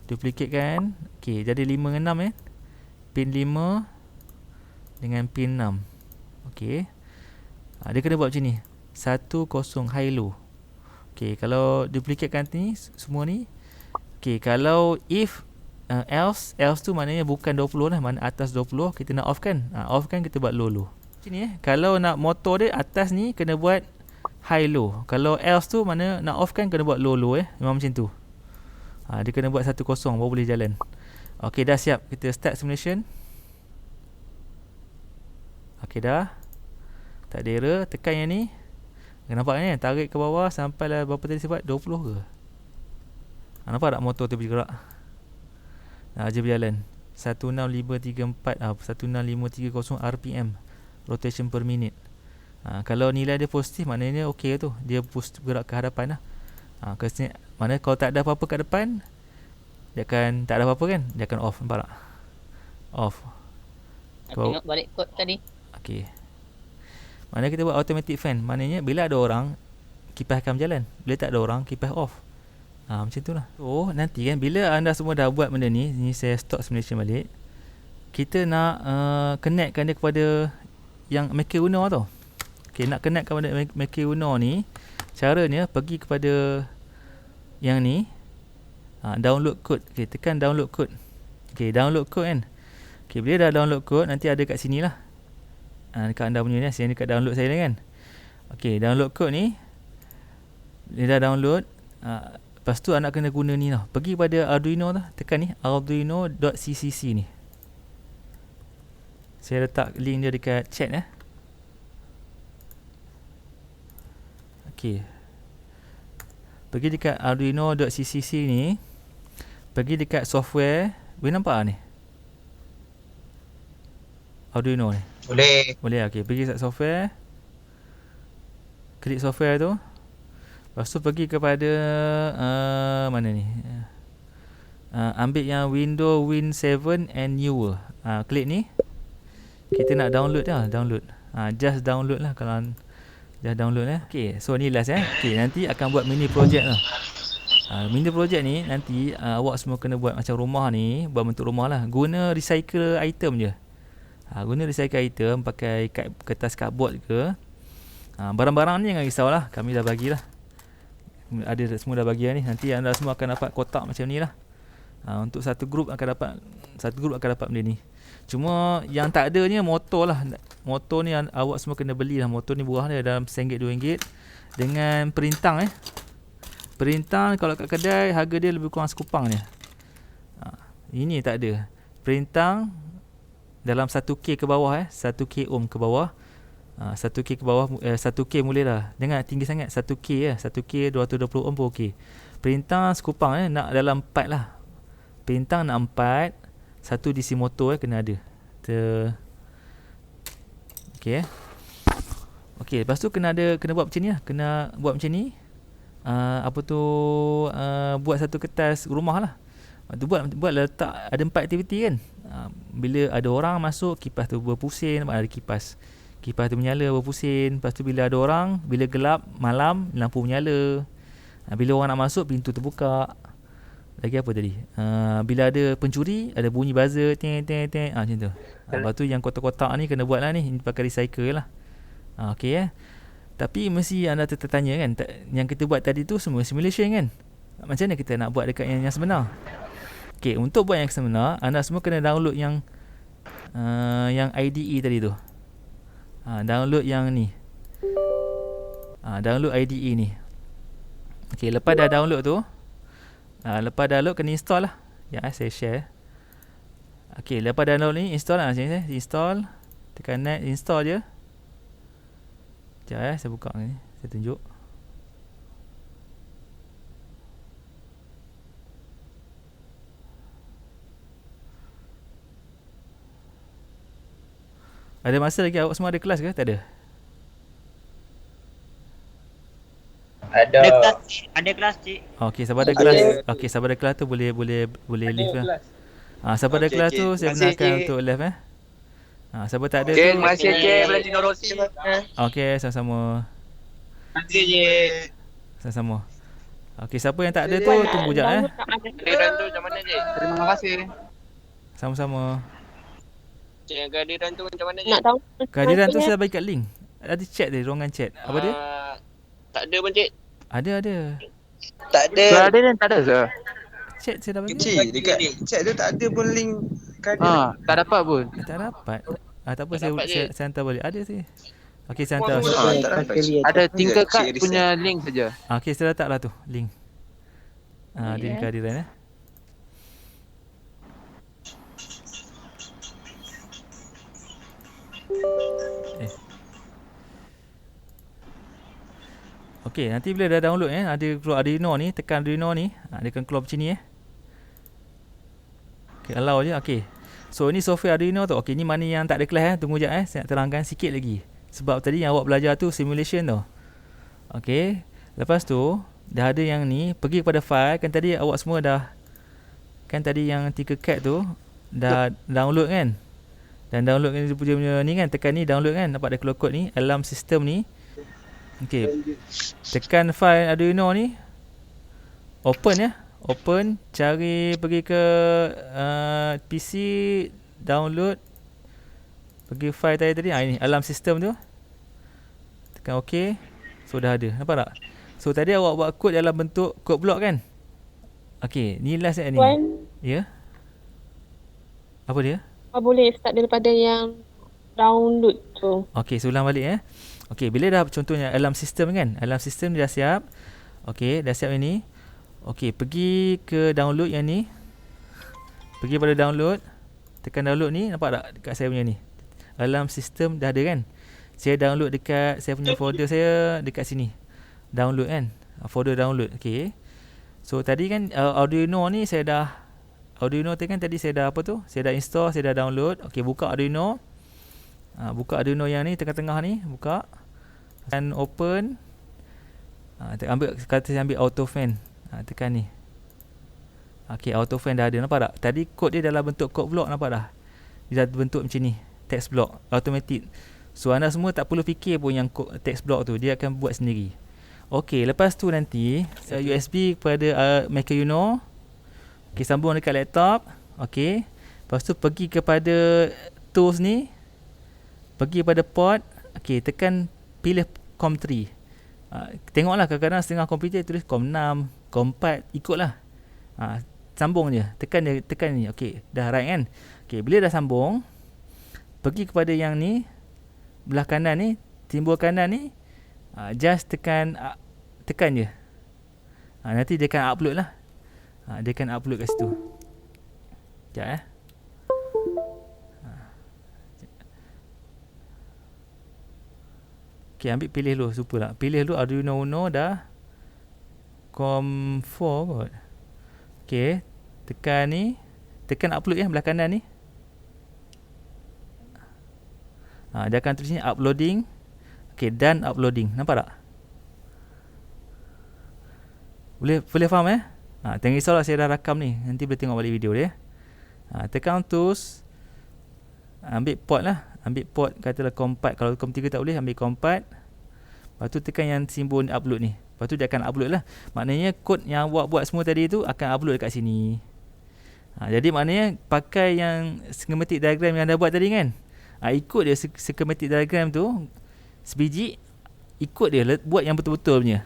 duplicate kan. Ok, jadi 5 dengan 6 Pin 5 dengan pin 6. Ok, dia kena buat macam ni. 10 high low. Okey, kalau duplicatekan ni semua ni. Okey, kalau if else tu maknanya bukan 20 lah, mana atas 20 kita nak off kan. Off kan kita buat low. Sini kalau nak motor dia atas ni kena buat high low. Kalau else tu mana nak off kan kena buat low memang macam tu. Dia kena buat 10 baru boleh jalan. Okey, dah siap. Kita start simulation. Okey dah. Tak ada error. Tekan yang ni. Nampak ni? Tarik ke bawah sampai lah berapa tadi saya buat? 20 ke? Nampak tak motor tu bergerak? Dia berjalan 16534 16530 RPM, rotation per minute. Kalau nilai dia positif maknanya okey tu. Dia bergerak ke hadapan lah. Mana kalau tak ada apa-apa kat depan, dia akan tak ada apa-apa kan? Dia akan off. Nampak tak? Off. Tengok balik kod tadi. Okey. Mana kita buat automatic fan, maknanya bila ada orang kipas akan berjalan, bila tak ada orang kipas off. Macam tu lah. So nanti kan bila anda semua dah buat benda ni saya stop simulation balik. Kita nak connectkan dia kepada yang Maker Uno tau. Okay, nak connect kepada Maker Uno ni, caranya pergi kepada yang ni, download code. Okay, tekan download code. Okay, download code kan. Okay, bila dah download code nanti ada kat sini lah. Dekat anda punya ni, sini dekat download saya ni kan. Okay, download code ni dia dah download. Lepas tu anda kena guna ni tau. Pergi pada Arduino tu, tekan ni arduino.ccc ni. Saya letak link dia dekat chat Okay. Pergi dekat arduino.ccc ni. Pergi dekat software. Boleh nampak ni? Arduino ni. Boleh. Okey, pergi dekat software. Klik software tu. Lepas tu pergi kepada mana ni? Ambil yang Windows Win 7 and newer. Klik ni. Kita nak download dah, download. Just download lah kalau just download . Okey, so ni last Okey, nanti akan buat mini project lah. Mini project ni nanti awak semua kena buat macam rumah ni, buat bentuk rumah lah. Guna recycle item je. Guna recycle item, pakai kertas cardboard ke. Barang-barang ni jangan risaulah, kami dah bagilah. Ada semua dah bagi ni. Nanti anda semua akan dapat kotak macam ni lah. Untuk satu grup akan dapat benda ni. Cuma yang tak adanya motor lah. Motor ni awak semua kena beli lah. Motor ni murah dia dalam RM1-RM2 dengan perintang Perintang kalau kat kedai harga dia lebih kurang sekupang je. Ini tak ada. Perintang dalam 1K ke bawah 1K ohm ke bawah. 1K ke bawah 1K mula lah. Jangan tinggi sangat. 1K 1K 220 ohm pun okey. Perintang sekupang nak dalam 4 lah. Perintang nak 4. Satu DC motor kena ada. Okey Okey, lepas tu kena buat macam ni lah. Kena buat macam ni. Buat satu kertas rumah lah. Buat letak ada 4 aktiviti kan. Bila ada orang masuk, kipas tu berpusing, nampak ada kipas tu menyala berpusing. Lepas tu bila ada orang, bila gelap malam, lampu menyala. Bila orang nak masuk, pintu terbuka. Lagi apa tadi? Bila ada pencuri, ada bunyi buzzer ting ting ting. Macam tu. Lepas tu yang kotak-kotak ni kena buat lah ni. Ini pakai recycle lah. Okey Tapi mesti anda tertanya kan, yang kita buat tadi tu semua simulation kan. Macam mana kita nak buat dekat yang sebenar? Okey, untuk buat yang sebenar, anda semua kena download yang IDE tadi tu. Download yang ni. Download IDE ni. Okey, lepas dah download tu, lepas download kena install lah. Saya share. Okey, lepas download ni install lah. Sini install. Tekan next, install je. Sekejap saya buka ni. Saya tunjuk. Ada masa lagi awak semua ada kelas ke? Tak ada? Ada kelas cik. Okey, sabar ada kelas. Okey, sabar ada kelas tu boleh leave lah. Sabar ada kelas tu saya benarkan untuk live sabar tak ada tu. Terima kasih Cik Valentino Rossi. Okey, sama-sama. Terima kasih Cik. Sama-sama. Okey, siapa yang tak ada tu tunggu jap Kehadiran tu macam mana Cik? Terima kasih. Sama-sama. Cik, kehadiran tu macam mana Cik? Nak tahu. Kehadiran tu saya bagi kat link. Ada chat dia, ruangan chat. Apa dia? Tak ada pun cik. Ada. Tak ada. Ada dan tak ada ke? Chat saya dah bagi. Cik, dekat chat tu tak ada pun link kadir. Tak dapat pun. Tak dapat. Tak apa, Tak saya, dapat saya, je. saya hantar balik. Ada sih. Okey, saya hantar. Tak dapat. Ada Tinkercad Cik reset. punya link saja. Okey, saya letak lah tu link. Link kehadiran Okey, nanti bila dah download ada keluar Arduino ni, tekan Arduino ni, dia akan keluar macam ni Okey, allow je. Okey. So ni software Arduino tu. Okey, ni mana yang tak ada kelas tunggu jap saya nak terangkan sikit lagi. Sebab tadi yang awak belajar tu simulation tu. Okey. Lepas tu dah ada yang ni, pergi kepada file. Kan tadi awak semua dah, kan tadi yang Tinkercad tu dah download kan. Dan download kan dia punya ni kan, tekan ni download kan, nampak ada keluar kod ni, alarm system ni. Okey. Tekan file Arduino ni. Open Open, cari pergi ke PC, download. Pergi file tadi ini alarm system tu. Tekan OK. So dah ada. Nampak tak? So tadi awak buat kod dalam bentuk kod blok kan? Okey, ni last ni. Ya. Apa dia? Boleh start daripada yang download tu. Okey, so ulang balik Okey, bila dah contohnya alarm system kan? Alarm system dah siap. Okey, dah siap ini. Okey, pergi ke download yang ni. Pergi pada download. Tekan download ni, nampak tak dekat saya punya ni? Alarm system dah ada kan? Saya download dekat saya punya folder saya dekat sini. Download kan? Folder download. Okey. So tadi kan Arduino ni saya dah Arduino tu kan tadi saya dah apa tu? Saya dah install, saya dah download. Okey, buka Arduino. Buka Arduino yang ni tengah-tengah ni, buka. Dan open. Kata saya ambil auto fan. Tekan ni. Okey, auto fan dah ada, nampak tak? Tadi kod dia dalam bentuk kod block, nampak dah? Dia dah bentuk macam ni, text block, automatic. So anda semua tak perlu fikir pun yang kod text block tu, dia akan buat sendiri. Okey, lepas tu nanti USB kepada Mac-Uno. Okey, sambung dekat laptop. Okey. Lepas tu pergi kepada tools ni. Pergi pada port. Okey, tekan pilih COM3. Tengoklah kadang-kadang setengah komputer tulis COM6, COM4, ikutlah. Sambung je. Tekan ni. Okey, dah right kan? Okey, bila dah sambung, pergi kepada yang ni, belah kanan ni, timbul kanan ni, just tekan je. Nanti dia akan upload lah. Dia akan upload kat situ. Sekejap Okey, ambil pilih dulu, lupa lah. Pilih dulu Arduino Uno dah COM4 kot. Okey, tekan ni, tekan upload belah kanan ni. Dia akan tulis ni uploading. Okey, done uploading. Nampak tak? Boleh faham jangan risaulah, saya dah rakam ni. Nanti boleh tengok balik video dia. Tekan tools. Ambil port lah. Ambil port katalah COM4. Kalau COM3 tak boleh, ambil COM4. Lepas tu tekan yang simbol upload ni. Lepas tu dia akan upload lah. Maknanya kod yang awak buat semua tadi tu akan upload dekat sini. Jadi maknanya pakai yang schematic diagram yang anda buat tadi kan. Ikut dia schematic diagram tu sebiji. Ikut dia, buat yang betul-betul punya.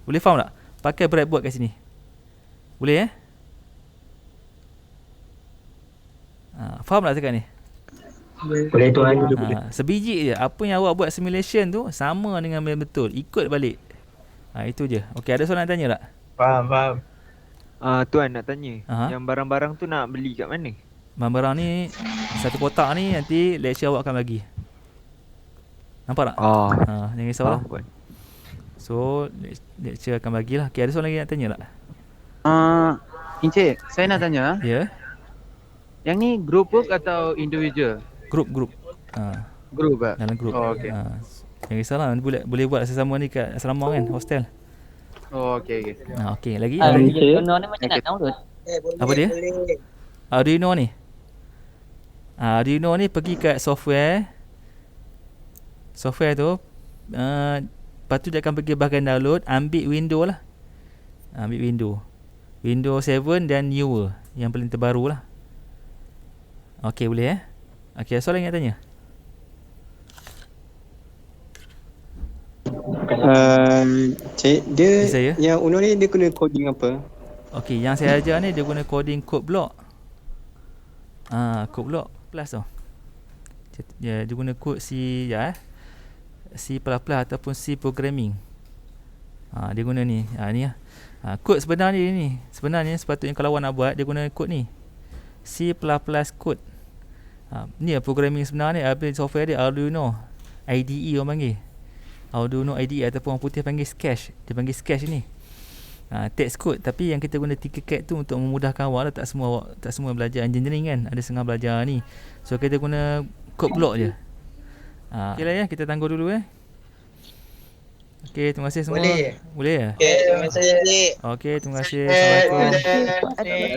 Boleh faham tak? Pakai breadboard kat sini. Boleh faham tak tekan ni? Boleh tuan. Sebiji je. Apa yang awak buat simulation tu sama dengan betul. Ikut balik. Itu je. Okey, ada soalan nak tanya tak? Faham. Tuan nak tanya. Yang barang-barang tu nak beli kat mana? Barang-barang ni satu kotak ni nanti lecturer awak akan bagi. Nampak tak? Jangan risau lah. So lecturer akan bagilah. Okey, ada soalan lagi nak tanya tak? Encik, saya nak tanya. Ya. Yang ni group work atau individual? Group. Group Dalam group. Okey. Jangan risaulah, boleh buat sesama ni kat asrama kan, hostel. Okey. Okey, lagi? Arduino ni macam nak download. Apa dia? Arduino ni. Arduino ni pergi kat software. Software tu lepas tu dia akan pergi bahagian download, ambil window lah. Ambil Windows 7 dan newer, yang paling terbaru lah. Okey, boleh Okey, soalan yang nak tanya? Cik, dia Saya? yang Uno ni dia guna coding apa? Okey, yang saya ajar ni dia guna coding code block. Code block plus tau. Dia guna kod C C++ ataupun C programming. Dia guna ni. Ni lah. Kod sebenarnya ni. Sebenarnya sepatutnya kalau awak nak buat dia guna kod ni. C++ code. Ni lah programming sebenarnya. Software dia Arduino IDE orang panggil. Arduino IDE ataupun orang putih panggil Sketch. Dia panggil Sketch ni. Text code, tapi yang kita guna Tinkercad tu untuk memudahkan awak lah. Tak semua belajar engineering kan, ada setengah belajar ni. So kita guna code block je. Okey lah ya, kita tangguh dulu Okey, terima kasih semua. Boleh ya? Okay, terima kasih. Okey, terima kasih. Assalamualaikum.